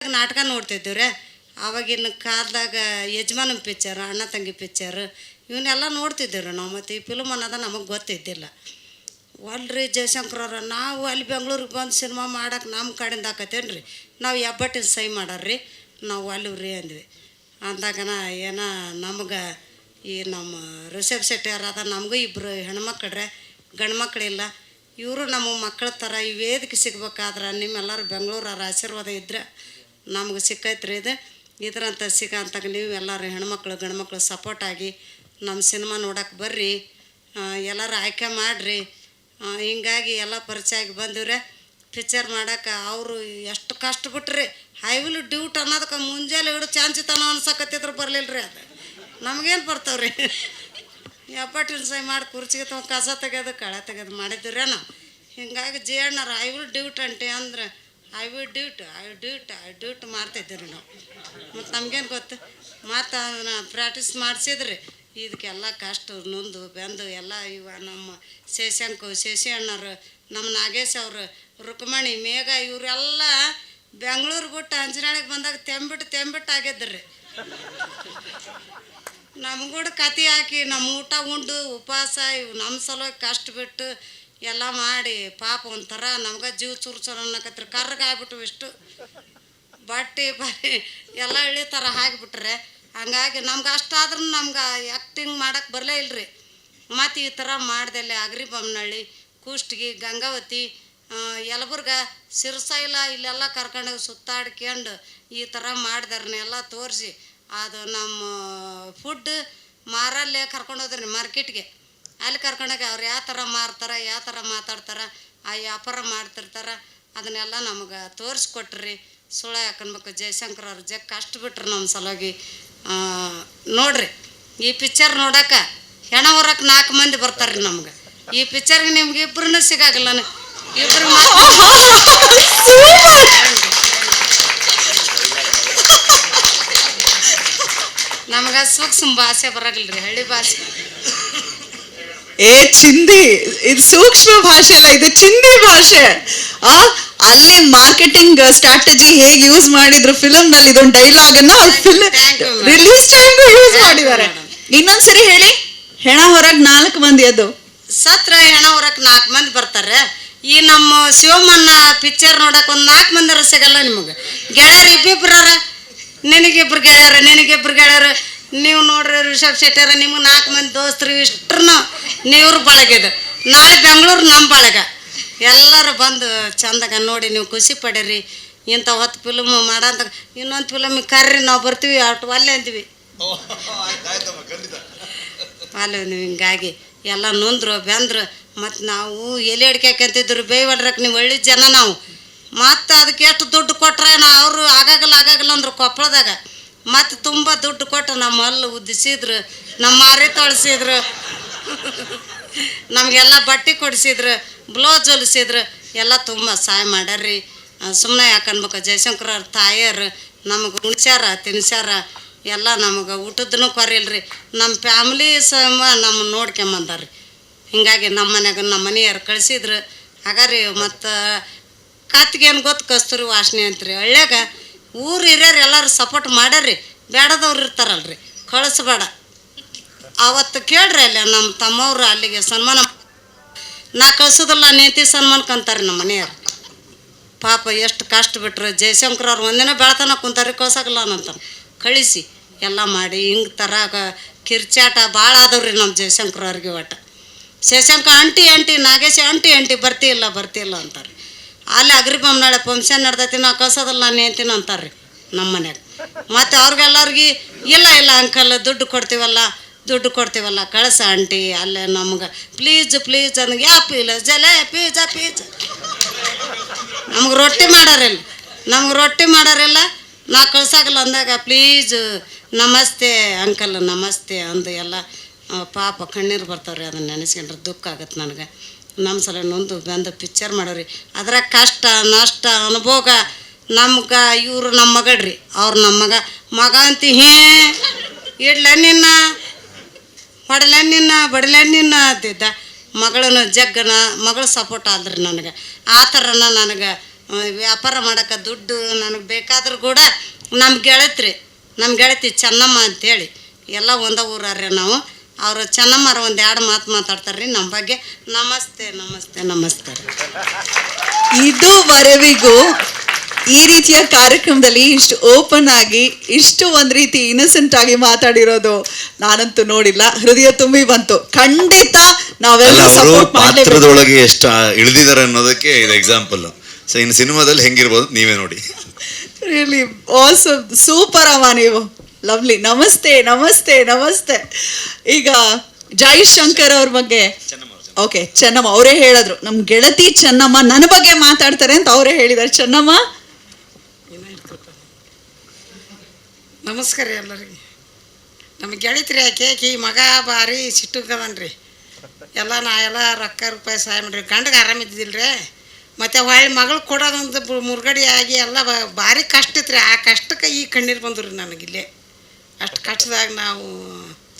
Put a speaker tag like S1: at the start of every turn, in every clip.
S1: ನಾಟಕ ನೋಡ್ತಿದ್ದೀವ್ರೆ. ಆವಾಗಿನ ಕಾಲದಾಗ ಯಜಮಾನ ಪಿಕ್ಚರ್, ಅಣ್ಣ ತಂಗಿ ಪಿಕ್ಚರ್ ಇವನ್ನೆಲ್ಲ ನೋಡ್ತಿದ್ದೀವ್ರಿ ನಾವು. ಮತ್ತು ಈ ಫಿಲ್ಮ್ ಅನ್ನೋದು ನಮಗೆ ಗೊತ್ತಿದ್ದಿಲ್ಲ. ಅಲ್ರಿ ಜಯಶಂಕರವ್ರ, ನಾವು ಅಲ್ಲಿ ಬೆಂಗ್ಳೂರಿಗೆ ಬಂದು ಸಿನಿಮಾ ಮಾಡೋಕೆ ನಮ್ಮ ಕಡೆಯಿಂದ ಆಕತ್ತೇನು ರೀ, ನಾವು ಹೆಬ್ಬಟ್ಟಿನ ಸೈ ಮಾಡಾರ್ರಿ, ನಾವು ಅಲ್ಲಿವ್ರಿ ಅಂದ್ವಿ. ಅಂದಾಗನ ಏನೋ ನಮ್ಗೆ ಈ ನಮ್ಮ ರಿಷಬ್ ಶೆಟ್ಟಿ ಅದ, ನಮಗೂ ಇಬ್ಬರು ಹೆಣ್ಮಕ್ಳ್ರೆ, ಗಂಡು ಮಕ್ಕಳಿಲ್ಲ. ಇವರು ನಮ್ಮ ಮಕ್ಕಳ ಥರ ಈ ವೇದಿಕೆ ಸಿಗ್ಬೇಕಾದ್ರೆ ನಿಮ್ಮೆಲ್ಲರೂ ಬೆಂಗಳೂರವ್ರ ಆಶೀರ್ವಾದ ಇದ್ರೆ ನಮ್ಗೆ ಸಿಕ್ಕೈತ್ರಿ. ಇದ್ರಂತ ಸಿಗೋಂತಾಗ ನೀವು ಎಲ್ಲರೂ ಹೆಣ್ಮಕ್ಳು ಗಂಡು ಮಕ್ಕಳು ಸಪೋರ್ಟಾಗಿ ನಮ್ಮ ಸಿನಿಮಾ ನೋಡೋಕೆ ಬರ್ರಿ, ಎಲ್ಲರೂ ಆಯ್ಕೆ ಮಾಡಿರಿ. ಹಿಂಗಾಗಿ ಎಲ್ಲ ಪರಿಚಯ ಆಗಿ ಬಂದಿವ್ರೆ. ಪಿಕ್ಚರ್ ಮಾಡೋಕೆ ಅವರು ಎಷ್ಟು ಕಷ್ಟಪಟ್ರಿ. ಹೈವಿಲ್ ಡ್ಯೂಟ್ ಅನ್ನೋದಕ್ಕೆ ಮುಂಜಾನೆ ಹಿಡಿದು ಚಾನ್ಸಿತನ ಅನ್ಸಕತ್ತಿದ್ರು ಬರಲಿಲ್ಲ ರೀ. ಅದು ನಮಗೇನು ಬರ್ತಾವ್ರಿ, ಎಪ್ಪಟ್ಟಿನ ಸೈ ಮಾಡಿ ಕುರ್ಚಿಗೆ ತಗೊಂಡು ಕಸ ತೆಗೆಯೋದು ಕಳೆ ತೆಗೆದು ಮಾಡಿದ್ದೀವ್ರಿ ನಾವು. ಹಿಂಗಾಗಿ ಜಿ ಅಣ್ಣರು ಐ ವಿಲ್ ಡ್ಯೂಟ್ ಅಂಟಿ ಅಂದ್ರೆ ಐ ಡ್ಯೂಟ್ ಮಾಡ್ತಿದ್ದೀವಿ ನಾವು. ಮತ್ತು ನಮಗೇನು ಗೊತ್ತು, ಮತ್ತು ಅದನ್ನು ಪ್ರಾಕ್ಟೀಸ್ ಮಾಡಿಸಿದ್ರಿ. ಇದಕ್ಕೆಲ್ಲ ಕಷ್ಟ ನೊಂದು ಬೆಂದು ಎಲ್ಲ ಇವ ನಮ್ಮ ಶಶಿ ಅಣ್ಣರು, ನಮ್ಮ ನಾಗೇಶ್ ಅವರು, ರುಕ್ಮಣಿ, ಮೇಘ ಇವರೆಲ್ಲ ಬೆಂಗಳೂರು ಬಿಟ್ಟು ಅಂಜನಾಳಿಗೆ ಬಂದಾಗ ತೆಂಬಿಟ್ಟು ಆಗಿದ್ರಿ. ನಮಗೂಡ ಕತೆ ಹಾಕಿ ನಮ್ಮ ಊಟ ಉಂಡು ಉಪವಾಸ ಇವು ನಮ್ಮ ಸಲುವಾಗಿ ಕಷ್ಟ ಬಿಟ್ಟು ಎಲ್ಲ ಮಾಡಿ ಪಾಪ ಒಂಥರ ನಮ್ಗೆ ಜೀವ ಚುರ್ಚುರ್ ಅನ್ನಕತ್ರಿ. ಕರ್ಗಾಗ್ಬಿಟ್ಟು ಇಷ್ಟು ಬಟ್ಟೆ ಬರೀ ಎಲ್ಲ ಇಳಿ ಥರ ಹಾಕಿಬಿಟ್ರೆ. ಹಂಗಾಗಿ ನಮ್ಗೆ ಅಷ್ಟಾದ್ರೂ ನಮ್ಗೆ ಆ್ಯಕ್ಟಿಂಗ್ ಮಾಡೋಕ್ಕೆ ಬರಲೇ ಇಲ್ಲರಿ. ಮತ್ತು ಈ ಥರ ಮಾಡ್ದೆಲ್ಲ ಅಗ್ರಿಬೊಮ್ಮನಹಳ್ಳಿ, ಕುಷ್ಟಗಿ, ಗಂಗಾವತಿ, ಯಲಬುರ್ಗ, ಸಿರ್ಸೈಲ ಇಲ್ಲೆಲ್ಲ ಕರ್ಕೊಂಡೋಗಿ ಸುತ್ತಾಡ್ಕೊಂಡು ಈ ಥರ ಮಾಡ್ದಾರನ್ನೆಲ್ಲ ತೋರಿಸಿ ಅದು ನಮ್ಮ ಫುಡ್ ಮಾರಲ್ಲೇ ಕರ್ಕೊಂಡೋದ್ರಿ ಮಾರ್ಕೆಟ್ಗೆ. ಅಲ್ಲಿ ಕರ್ಕೊಂಡೋಗಿ ಅವ್ರು ಯಾವ ಥರ ಮಾರ್ತಾರೆ, ಯಾವ ಥರ ಮಾತಾಡ್ತಾರೆ, ಆ ವ್ಯಾಪಾರ ಮಾಡ್ತಿರ್ತಾರೆ, ಅದನ್ನೆಲ್ಲ ನಮಗೆ ತೋರಿಸ್ಕೊಟ್ರಿ. ಸುಳ್ಳ ಯಾಕನ್ಬೇಕು, ಜಯಶಂಕರ್ ಅವ್ರು ಕಷ್ಟ ಬಿಟ್ರು ನಮ್ಮ ಸಲುವಾಗಿ. ನೋಡ್ರಿ, ಈ ಪಿಕ್ಚರ್ ನೋಡೋಕೆ ಹೆಣ ಹೊರಕ್ಕೆ 4 ಮಂದಿ ಬರ್ತಾರೆ ರೀ ನಮ್ಗೆ. ಈ ಪಿಕ್ಚರ್ಗೆ ನಿಮ್ಗೆ ಇಬ್ಬರೂ ಸಿಗಾಗಿಲ್ಲ, ಇಬ್ಬರು ನಮ್ಗೆ ಸೂಕ್ಷ್ಮ ಭಾಷೆ ಬರೋಗಿಲ್ರಿ, ಹಳ್ಳಿ ಭಾಷೆ.
S2: ಚಿಂದಿ, ಇದು ಸೂಕ್ಷ್ಮ ಭಾಷೆ ಅಲ್ಲ, ಇದು ಚಿಂದಿ ಭಾಷೆ. ಅಲ್ಲೇ ಮಾರ್ಕೆಟಿಂಗ್ ಸ್ಟ್ರಾಟಜಿ ಹೇಗೆ ಯೂಸ್ ಮಾಡಿದ್ರು ಫಿಲಮ್ ನಲ್ಲಿ, ಇದೊಂದು ಡೈಲಾಗ್ ಅನ್ನ ಅವ್ರ ಫಿಲ್ಮ್ ರಿಲೀಸ್ ಟೈಮ್ ಯೂಸ್ ಮಾಡಿದ್ದಾರೆ. ಇನ್ನೊಂದ್ಸರಿ ಹೇಳಿ. ಹೆಣ ಹೊರಗ್ 4 ಮಂದಿ, ಅದು
S1: ಸತ್ರ ಹೆಣ ಹೊರಕ್ 4 ಮಂದಿ ಬರ್ತಾರೆ. ಈ ನಮ್ಮ ಶಿವಮನ್ನ ಪಿಕ್ಚರ್ ನೋಡಕ್ ಒಂದು 4 ಮಂದಿ ಸಿಗಲ್ಲ ನಿಮಗೆ. ಗೆಳೆಯರು ಇಬ್ಬಿಬ್ರಾರ, ನಿನಗಿಬ್ರು ಗೆಳೆಯರು. ನೀವು ನೋಡ್ರಿ ರಿಷಬ್ ಶೆಟ್ಟಿಯರ, ನಿಮ್ಗೆ 4 ಮಂದಿ ದೋಸ್ತರು, ಇಷ್ಟ್ರೂ ನೀವ್ರು ಬಳಗದು. ನಾಳೆ ಬೆಂಗಳೂರು ನಮ್ಮ ಬಳಗ. ಎಲ್ಲರೂ ಬಂದು ಚಂದಾಗ ನೋಡಿ ನೀವು ಖುಷಿ ಪಡೀರಿ. ಇಂಥ ಹೊತ್ತು ಫಿಲ್ಮ್ ಮಾಡಂತ ಇನ್ನೊಂದು ಫಿಲಮಿಗೆ ಕರ್ರಿ, ನಾವು ಬರ್ತೀವಿ. ಅಷ್ಟು ಒಲ್ಲೆ ಅಂತೀವಿ, ಅಲ್ಲೇ ನೀವು. ಹಿಂಗಾಗಿ ಎಲ್ಲ ನೊಂದ್ರು ಬೆಂದ್ರು. ಮತ್ತು ನಾವು ಎಲೆ ಅಡಿಕೆಂತಿದ್ರು ಬೇಯ್ವಲ್ರಕ್ಕೆ, ನೀವು ಒಳ್ಳೆ ಜನ ನಾವು. ಮತ್ತು ಅದಕ್ಕೆ ಎಷ್ಟು ದುಡ್ಡು ಕೊಟ್ರೆ ಅವರು ಆಗಾಗಲ್ಲ ಅಂದ್ರು ಕೊಪ್ಪಳದಾಗ. ಮತ್ತು ತುಂಬ ದುಡ್ಡು ಕೊಟ್ಟು ನಮ್ಮ ಹಲ್ಲು ಉದ್ದಿಸಿದ್ರು, ನಮ್ಮ ಮಾರಿ ತೊಳಸಿದ್ರು, ನಮಗೆಲ್ಲ ಬಟ್ಟೆ ಕೊಡಿಸಿದ್ರು, ಬ್ಲೌಸ್ ಹೊಲಿಸಿದ್ರು, ಎಲ್ಲ ತುಂಬ ಸಹಾಯ ಮಾಡ್ಯಾರ್ರಿ. ಸುಮ್ಮನೆ ಯಾಕನ್ಬೇಕು, ಜಯಶಂಕರ್ ಅವ್ರ ತಾಯಿಯರು ನಮಗೆ ಉಣ್ಸ್ಯಾರ ತಿನ್ಸ್ಯಾರ, ಎಲ್ಲ ನಮಗೆ ಊಟದೂ ಕೊರಿಲ್ರಿ. ನಮ್ಮ ಫ್ಯಾಮ್ಲಿ ನಮ್ಮ ನೋಡ್ಕೊಂಬಂದಾರ್ರಿ. ಹಿಂಗಾಗಿ ನಮ್ಮ ಮನೆಯಾಗ ನಮ್ಮ ಮನೆಯವ್ರು ಕಳಿಸಿದ್ರು. ಹಾಗಾರಿ ಮತ್ತು ಕತ್ಗೇನು ಗೊತ್ತು, ಕಸ್ತೂರಿ ವಾಸನೆ ಅಂತ್ರಿ. ಹಳ್ಳ್ಯಾಗ ಊರು ಹಿರಿಯರು ಎಲ್ಲರೂ ಸಪೋರ್ಟ್ ಮಾಡ್ಯಾರ್ರಿ. ಬೇಡದವ್ರು ಇರ್ತಾರಲ್ರಿ, ಕಳಿಸ್ಬೇಡ. ಅವತ್ತು ಕೇಳ್ರಿ, ಅಲ್ಲ ನಮ್ಮ ತಮ್ಮವ್ರು ಅಲ್ಲಿಗೆ ಸನ್ಮಾನ ನಾ ಕಳ್ಸೋದಿಲ್ಲ, ನೇತಿ ಸನ್ಮಾನಕ್ಕಂತಾರೆ ನಮ್ಮ ಮನೆಯವ್ರು. ಪಾಪ ಎಷ್ಟು ಕಷ್ಟ ಬಿಟ್ರು. ಜಯಶಂಕರ್ ಅವ್ರು ಒಂದಿನ ಬೆಳತನ ಕುಂತಾರಿ, ಕಳ್ಸೋಗಿಲ್ಲ ಅನ್ನಂತ ಕಳಿಸಿ ಎಲ್ಲ ಮಾಡಿ. ಹಿಂಗೆ ಥರ ಕಿರ್ಚಾಟ ಭಾಳ ಆದವ್ರಿ ನಮ್ಮ ಜಯಶಂಕರ್ ಅವ್ರಿಗೆ. ಒಟ್ಟು ಶಶಾಂಕ ಅಂಟಿ ನಾಗೇಶ ಅಂಟಿ ಬರ್ತಿಲ್ಲ ಅಂತಾರೆ. ಅಲ್ಲಿ ಅಗ್ರಿಬೊಮ್ಮನಹಳ್ಳಿ ಫಂಕ್ಷನ್ ನಡ್ದೈತಿ, ನಾವು ಕಳ್ಸೋದಿಲ್ಲ ನಾನು ಏಂತೀನಿ ಅಂತಾರೆ ರೀ ನಮ್ಮ ಮನ್ಯಾಗ. ಮತ್ತು ಅವ್ರಿಗೆಲ್ಲರಿಗೆ ಇಲ್ಲ ಅಂಕಲ್ ದುಡ್ಡು ಕೊಡ್ತೀವಲ್ಲ ಕಳ್ಸ ಆಂಟಿ ಅಲ್ಲೇ ನಮ್ಗೆ ಪ್ಲೀಸ್ ಅಂದ್ ಯಾಪಿಲ್ಲ ಜಲೆ ಪೀಜ ನಮ್ಗೆ ರೊಟ್ಟಿ ಮಾಡಾರಿಲ್ಲ, ನಾ ಕಳ್ಸಾಗಲ್ಲ ಅಂದಾಗ ಪ್ಲೀಸ್ ನಮಸ್ತೆ ಅಂಕಲ್ ನಮಸ್ತೆ ಅಂದು ಎಲ್ಲ ಪಾಪ ಕಣ್ಣೀರು ಬರ್ತಾವ್ರಿ. ಅದನ್ನು ನೆನೆಸ್ಕೊಂಡ್ರೆ ದುಃಖ ಆಗತ್ತೆ ನನಗೆ. ನಮ್ಮ ಸಲ ನೊಂದು ಬಂದು ಪಿಕ್ಚರ್ ಮಾಡೋರಿ. ಅದ್ರಾಗ ಕಷ್ಟ ನಷ್ಟ ಅನುಭೋಗ. ನಮ್ಗೆ ಇವರು ನಮ್ಮ ಮಗಳ್ರಿ, ಅವ್ರು ನಮ್ಮ ಮಗ ಅಂತಿ ಇಡ್ಲೆ ನಿನ್ನ ಹೊಡಲೆ ನಿನ್ನ ಬಡಲೆ ನಿನ್ನ ಅಂತಿದ್ದ. ಮಗಳು ಸಪೋರ್ಟ್ ಆದ್ರಿ ನನಗೆ. ಆ ಥರನ ನನಗೆ ವ್ಯಾಪಾರ ಮಾಡೋಕೆ ದುಡ್ಡು ನನಗೆ ಬೇಕಾದ್ರೂ ಕೂಡ ನಮ್ಮ ಗೆಳತಿ ಚೆನ್ನಮ್ಮ ಅಂತೇಳಿ ಎಲ್ಲ ಒಂದೇ ಊರ್ರಿ ನಾವು. ಅವರು ಚೆನ್ನಮ್ಮರ ಒಂದು 2 ಮಾತು ಮಾತಾಡ್ತಾರೆ ರೀ ನಮ್ಮ ಬಗ್ಗೆ. ನಮಸ್ತೆ ನಮಸ್ತೆ ನಮಸ್ತೆ.
S2: ಇದುವರೆವಿಗೂ ಈ ರೀತಿಯ ಕಾರ್ಯಕ್ರಮದಲ್ಲಿ ಇಷ್ಟು ಓಪನ್ ಆಗಿ ಇಷ್ಟು ಒಂದ್ ರೀತಿ ಇನ್ನಸೆಂಟ್ ಆಗಿ ಮಾತಾಡಿರೋದು ನಾನಂತೂ ನೋಡಿಲ್ಲ. ಹೃದಯ ತುಂಬಿ ಬಂತು. ಖಂಡಿತ ನಾವೆಲ್ಲ
S3: ಅವರು ಪಾತ್ರದೊಳಗೆ ಎಷ್ಟು ಇಳಿದಿದ್ದಾರೆ ಅನ್ನೋದಕ್ಕೆ ಇದು ಎಕ್ಸಾಂಪಲ್. ಸೊ ಇನ್ನು ಸಿನಿಮಾದಲ್ಲಿ ಹೆಂಗಿರ್ಬೋದು ನೀವೇ ನೋಡಿ.
S2: ರಿಯಲಿ ಆಸಮ್, ಸೂಪರ್ ಅಮ್ಮ ನೀವು. ಲವ್ಲಿ. ನಮಸ್ತೆ ನಮಸ್ತೆ ನಮಸ್ತೆ. ಈಗ ಜೈಶಂಕರ್ ಅವ್ರ ಬಗ್ಗೆ ಓಕೆ, ಚೆನ್ನಮ್ಮ ಅವರೇ ಹೇಳಿದ್ರು, ನಮ್ಮ ಗೆಳತಿ ಚೆನ್ನಮ್ಮ ನನ್ನ ಬಗ್ಗೆ ಮಾತಾಡ್ತಾರೆ ಅಂತ ಅವರೇ ಹೇಳಿದ್ದಾರೆ. ಚೆನ್ನಮ್ಮ
S4: ನಮಸ್ಕಾರ ರೀ ಎಲ್ಲರಿಗೆ. ನಮ್ಮ ಗೆಳತಿರಿ ಆಕಿ ಮಗ ಭಾರಿ ಸಿಟ್ಟುಗದನ್ರಿ. ನಾ ಎಲ್ಲ ರೊಕ್ಕ ರೂಪಾಯಿ ಸಹಾಯ ಮಾಡ್ರಿ. ಗಂಡಗೆ ಆರಾಮಿದ್ದಿಲ್ಲ ರೀ. ಮತ್ತು ಹೊಳ್ಳಿ ಮಗಳು ಕೊಡೋದೊಂದು ಮುರುಗಡೆ ಆಗಿ ಎಲ್ಲ ಭಾರಿ ಕಷ್ಟ ಇತ್ತು ರೀ. ಆ ಕಷ್ಟಕ್ಕೆ ಈ ಕಣ್ಣೀರು ಬಂದ್ರು ರೀ ನನಗಿಲ್ಲೇ. ಅಷ್ಟು ಕಷ್ಟದಾಗ ನಾವು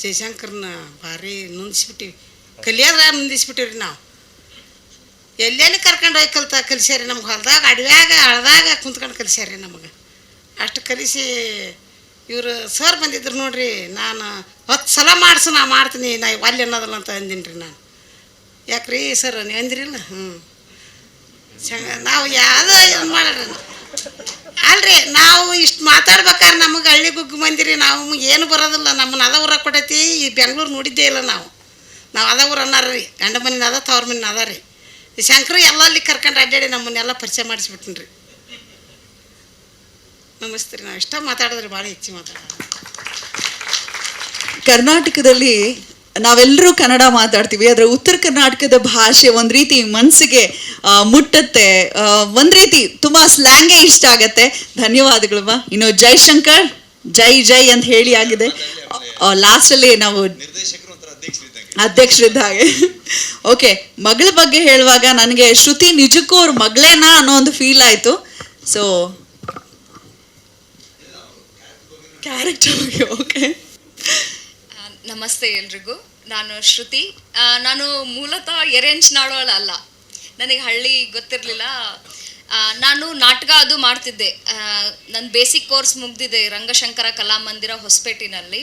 S4: ಜಯಶಂಕರ್ನ ಭಾರಿ ನೊಂದಿಸ್ಬಿಟ್ಟಿವಿ. ಕಲಿಯೋದ್ರಾಗ ನೊಂದಿಸ್ಬಿಟ್ಟಿವಿ ರೀ ನಾವು. ಎಲ್ಲೆಲ್ಲಿ ಕರ್ಕೊಂಡು ಹೋಗಿ ಕಲಿಸ್ಯಾರಿ ನಮ್ಗೆ. ಹೊಲದಾಗ ಅಡವ್ಯಾಗ ಹಳದಾಗ ಕುಂತ್ಕೊಂಡು ಕಲಿಸ್ಯಾರಿ ನಮಗೆ. ಅಷ್ಟು ಕಲಿಸಿ ಇವರು ಸರ್ ಬಂದಿದ್ರು ನೋಡ್ರಿ. ನಾನು 10 ಸಲ ಮಾಡಿಸು, ನಾ ಮಾಡ್ತೀನಿ, ನಾ ಅಲ್ಲಿ ಅನ್ನೋದಲ್ಲ ಅಂತ ಅಂದಿನಿ ರೀ ನಾನು. ಯಾಕ್ರಿ ಸರ್ ನೀವು ಅಂದಿರಿಲ್ಲ? ನಾವು ಯಾವುದೋ ಇದು ಮಾಡ್ರಿ ಅಲ್ರಿ. ನಾವು ಇಷ್ಟು ಮಾತಾಡ್ಬೇಕಾದ್ರೆ ನಮಗೆ ಹಳ್ಳಿ ಗುಗ್ಗು ಮಂದಿರಿ. ನಾವು ಏನು ಬರೋದಿಲ್ಲ. ನಮ್ಮನ್ನ ಅದ ಊರಾಗ ಕೊಟ್ಟೈತಿ. ಈ ಬೆಂಗ್ಳೂರು ನೋಡಿದ್ದೇ ಇಲ್ಲ ನಾವು ಅದ ಊರು ಅನ್ನಾರ ರೀ. ಗಂಡ ಮನಿನ ಅದ, ತವ್ರ ಮನಿನ ಅದ ರೀ. ಈ ಶಂಕರು ಎಲ್ಲ ಅಲ್ಲಿ ಕರ್ಕೊಂಡು ಅಡ್ಡಾಡಿ ನಮ್ಮನ್ನೆಲ್ಲ ಪರಿಚಯ ಮಾಡಿಸ್ಬಿಟ್ಟಿನಿ ರೀ. ನಮಸ್ತೆ ರೀ. ನಾವು ಇಷ್ಟ ಮಾತಾಡಿದ್ರಿ, ಭಾಳ ಹೆಚ್ಚು ಮಾತಾಡೋದು.
S2: ಕರ್ನಾಟಕದಲ್ಲಿ ನಾವೆಲ್ಲರೂ ಕನ್ನಡ ಮಾತಾಡ್ತೀವಿ, ಆದರೆ ಉತ್ತರ ಕರ್ನಾಟಕದ ಭಾಷೆ ಒಂದು ರೀತಿ ಮನಸ್ಸಿಗೆ ಮುಟ್ಟತ್ತೆ. ಒಂದು ರೀತಿ ತುಂಬ ಸ್ಲ್ಯಾಂಗೇ ಇಷ್ಟ ಆಗತ್ತೆ. ಧನ್ಯವಾದಗಳಮ್ಮ. ಇನ್ನು ಜೈಶಂಕರ್ ಜೈ ಜೈ ಅಂತ ಹೇಳಿ ಆಗಿದೆ. ಲಾಸ್ಟಲ್ಲಿ ನಾವು ಅಧ್ಯಕ್ಷರಿದ್ದ ಹಾಗೆ. ಓಕೆ, ಮಗಳ ಬಗ್ಗೆ ಹೇಳುವಾಗ ನನಗೆ ಶ್ರುತಿ ನಿಜಕ್ಕೂ ಅವ್ರ ಮಗಳೇನಾ ಅನ್ನೋ ಒಂದು ಫೀಲ್ ಆಯಿತು. ಸೊ ಕ್ಯಾರೆಕ್ಟರ್ ಬಗ್ಗೆ ಓಕೆ.
S5: ನಮಸ್ತೆ ಎಲ್ರಿಗೂ. ನಾನು ಶ್ರುತಿ. ನಾನು ಮೂಲತಃ ಎರೆಂಚ್ನಾಳೋಳ ಅಲ್ಲ. ನನಗೆ ಹಳ್ಳಿ ಗೊತ್ತಿರಲಿಲ್ಲ. ನಾನು ನಾಟಕ ಅದು ಮಾಡ್ತಿದ್ದೆ. ನನ್ನ ಬೇಸಿಕ್ ಕೋರ್ಸ್ ಮುಗ್ದಿದೆ ರಂಗಶಂಕರ ಕಲಾಮಂದಿರ ಹೊಸಪೇಟಿನಲ್ಲಿ.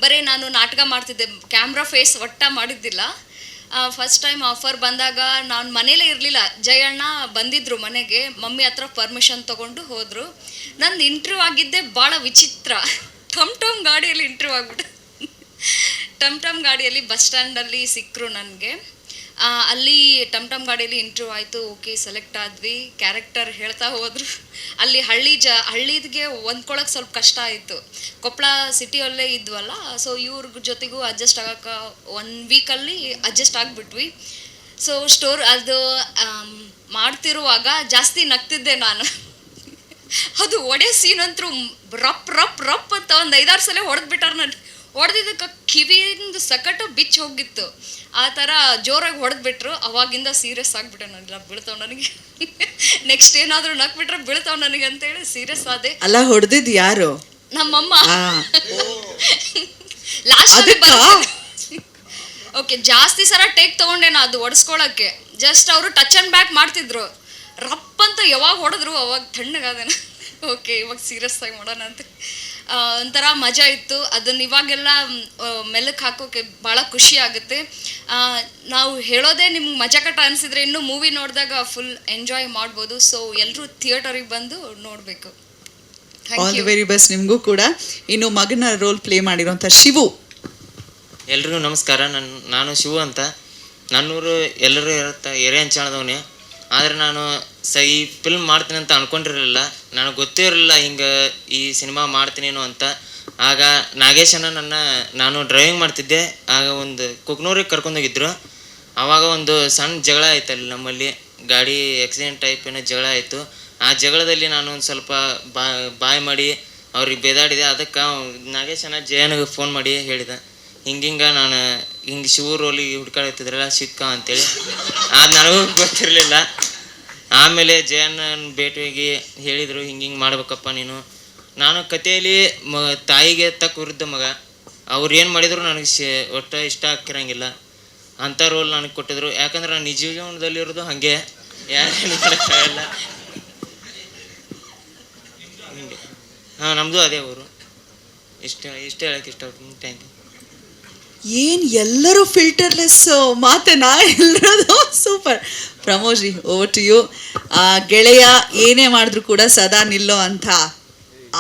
S5: ಬರೀ ನಾನು ನಾಟಕ ಮಾಡ್ತಿದ್ದೆ, ಕ್ಯಾಮ್ರಾ ಫೇಸ್ ಒಟ್ಟ ಮಾಡಿದ್ದಿಲ್ಲ. ಫಸ್ಟ್ ಟೈಮ್ ಆಫರ್ ಬಂದಾಗ ನಾನು ಮನೇಲೇ ಇರಲಿಲ್ಲ. ಜಯಣ್ಣ ಬಂದಿದ್ದರು ಮನೆಗೆ. ಮಮ್ಮಿ ಹತ್ರ ಪರ್ಮಿಷನ್ ತೊಗೊಂಡು ಹೋದರು. ನಂದು ಇಂಟರ್ವ್ಯೂ ಆಗಿದ್ದೆ ಭಾಳ ವಿಚಿತ್ರ. ಟಮ್ ಗಾಡಿಯಲ್ಲಿ ಇಂಟರ್ವ್ಯೂ ಆಗ್ಬಿಟ್ಟು ಟಮ್ ಗಾಡಿಯಲ್ಲಿ ಬಸ್ ಸ್ಟ್ಯಾಂಡಲ್ಲಿ ಸಿಕ್ಕರು ನನಗೆ. ಅಲ್ಲಿ ಟಮ್ ಗಾಡಿಯಲ್ಲಿ ಇಂಟರ್ವ್ಯೂ ಆಯಿತು. ಓಕೆ, ಸೆಲೆಕ್ಟ್ ಆದ್ವಿ. ಕ್ಯಾರೆಕ್ಟರ್ ಹೇಳ್ತಾ ಹೋದರು. ಅಲ್ಲಿ ಹಳ್ಳಿಗೆ ಹೊಂದ್ಕೊಳ್ಳೋಕೆ ಸ್ವಲ್ಪ ಕಷ್ಟ ಆಯಿತು. ಕೊಪ್ಪಳ ಸಿಟಿಯಲ್ಲೇ ಇದ್ವಲ್ಲ, ಸೊ ಇವ್ರ ಜೊತೆಗೂ ಅಡ್ಜಸ್ಟ್ ಆಗೋಕೆ 1 ವೀಕಲ್ಲಿ ಅಡ್ಜಸ್ಟ್ ಆಗಿಬಿಟ್ವಿ. ಸೊ ಅದು ಮಾಡ್ತಿರುವಾಗ ಜಾಸ್ತಿ ನಗ್ತಿದ್ದೆ ನಾನು. ಅದು ಒಡೆ ಸೀನ್ ಅಂತೂ ರಪ್ ಅಂತ ಒಂದು 5-6 ಸಲ ಹೊಡೆದ್ಬಿಟ್ಟಾರ. ನಾನು ಹೊಡೆದಿದ್ದಕ್ಕೆ ಕಿವಿಯಿಂದ ಸಕಟ ಬಿಚ್ಚಿ ಹೋಗಿತ್ತು. ಆ ಥರ ಜೋರಾಗಿ ಹೊಡೆದ್ಬಿಟ್ರು. ಅವಾಗಿಂದ ಸೀರಿಯಸ್ ಆಗಿಬಿಟ್ಟೆ. ನಾನೆಲ್ಲ ಬೀಳ್ತಾವ್ ನನಗೆ. ನೆಕ್ಸ್ಟ್ ಏನಾದರೂ ನಕ್ಬಿಟ್ರೆ ಬೀಳ್ತಾವ್ ನನಗೆ ಅಂತೇಳಿ ಸೀರಿಯಸ್ ಆದೆ.
S2: ಅಲ್ಲ, ಹೊಡೆದಿದ್ದು ಯಾರು?
S5: ನಮ್ಮಮ್ಮ. ಲಾಸ್ಟ್ ಓಕೆ, ಜಾಸ್ತಿ ಸಲ ಟೇಕ್ ತೊಗೊಂಡೆ ನಾ ಅದು ಒಡಿಸ್ಕೊಳಕ್ಕೆ. ಜಸ್ಟ್ ಅವರು ಟಚ್ ಆ್ಯಂಡ್ ಬ್ಯಾಕ್ ಮಾಡ್ತಿದ್ರು. ರಪ್ ಅಂತ ಯಾವಾಗ ಹೊಡೆದ್ರು ಅವಾಗ ತಣ್ಣಗಾದೇನ. ಓಕೆ, ಇವಾಗ ಸೀರಿಯಸ್ ಆಗಿ ಮಾಡೋಣ ಅಂತ ಒಂಥರ ಮಜಾ ಇತ್ತು. ಅದನ್ನು ಇವಾಗೆಲ್ಲ ಮೆಲ್ಲಕ್ಕೆ ಹಾಕೋಕೆ ಭಾಳ ಖುಷಿ ಆಗುತ್ತೆ. ನಾವು ಹೇಳೋದೇ ನಿಮ್ಗೆ ಮಜಾಕಟ ಅನಿಸಿದ್ರೆ ಇನ್ನೂ ಮೂವಿ ನೋಡಿದಾಗ ಫುಲ್ ಎಂಜಾಯ್ ಮಾಡ್ಬೋದು. ಸೊ ಎಲ್ಲರೂ ಥಿಯೇಟರಿಗೆ ಬಂದು ನೋಡಬೇಕು.
S2: ಆಲ್ ದಿ ವೆರಿ ಬೆಸ್ಟ್ ನಿಮಗೂ ಕೂಡ. ಇನ್ನು ಮಗನ ರೋಲ್ ಪ್ಲೇ ಮಾಡಿರೋಂಥ ಶಿವು.
S6: ಎಲ್ರಿಗೂ ನಮಸ್ಕಾರ. ನಾನು ಶಿವು ಅಂತ. ನನ್ನೂರು ಎಲ್ಲರೂ ಇರುತ್ತೆ, ಎರೆಹಂಚಾಳದವನೇ. ಆದರೆ ನಾನು ಈ ಫಿಲ್ಮ್ ಮಾಡ್ತೀನಿ ಅಂತ ಅಂದ್ಕೊಂಡಿರಲಿಲ್ಲ. ನನಗೆ ಗೊತ್ತೇ ಇರಲಿಲ್ಲ ಹಿಂಗೆ ಈ ಸಿನಿಮಾ ಮಾಡ್ತೀನೇನೋ ಅಂತ. ಆಗ ನಾಗೇಶನ ನಾನು ಡ್ರೈವಿಂಗ್ ಮಾಡ್ತಿದ್ದೆ. ಆಗ ಒಂದು ಕುಕ್ನೂರಿಗೆ ಕರ್ಕೊಂಡೋಗಿದ್ರು. ಆವಾಗ ಒಂದು ಸಣ್ಣ ಜಗಳ ಆಯ್ತು ಅಲ್ಲಿ ನಮ್ಮಲ್ಲಿ. ಗಾಡಿ ಆಕ್ಸಿಡೆಂಟ್ ಟೈಪ್ ಏನೋ ಜಗಳ ಆಯಿತು. ಆ ಜಗಳದಲ್ಲಿ ನಾನು ಒಂದು ಸ್ವಲ್ಪ ಬಾಯ್ ಮಾಡಿ ಅವ್ರಿಗೆ ಬೇದಾಡಿದೆ. ಅದಕ್ಕೆ ನಾಗೇಶನ ಜಯನಿಗೆ ಫೋನ್ ಮಾಡಿ ಹೇಳಿದೆ, ಹಿಂಗೆ ನಾನು ಹಿಂಗೆ ಶಿವ ರೋಲಿಗೆ ಹುಡ್ಕಾಡ್ತಿದ್ರಲ್ಲ ಸಿಕ್ಕ ಅಂತೇಳಿ. ಅದು ನನಗೂ ಗೊತ್ತಿರಲಿಲ್ಲ. ಆಮೇಲೆ ಜಯನ ಭೇಟಿಯಾಗಿ ಹೇಳಿದರು, ಹಿಂಗೆ ಮಾಡ್ಬೇಕಪ್ಪ ನೀನು. ನಾನು ಕಥೆಯಲ್ಲಿ ತಾಯಿಗೆ ತಕ್ಕ ವಿರುದ್ಧ ಮಗ. ಅವ್ರು ಏನು ಮಾಡಿದ್ರು ನನಗೆ ಒಟ್ಟು ಇಷ್ಟ ಆಗ್ತಿರಂಗಿಲ್ಲ. ಅಂಥ ರೋಲ್ ನನಗೆ ಕೊಟ್ಟಿದ್ರು. ಯಾಕಂದ್ರೆ ನಾನು ನಿಜ ಜೀವನದಲ್ಲಿರೋದು ಹಾಗೆ, ಯಾರೇನು ಮಾಡೋಕ್ಕಾಗಲ್ಲ. ಹಾಂ, ನಮ್ಮದು ಅದೇ ಊರು. ಇಷ್ಟೇ ಹೇಳಕ್ಕೆ ಇಷ್ಟಪಡ್ತೀನಿ. Thank you.
S2: ಏನ್ ಎಲ್ಲರೂ ಫಿಲ್ಟರ್ಲೆಸ್ ಮಾತೇನಾ ಎಲ್ಲರದು? Super. Pramodji, over to you. ಗೆಳೆಯ ಏನೇ ಮಾಡಿದ್ರು ಕೂಡ ಸದಾ ನಿಲ್ಲೋ ಅಂತ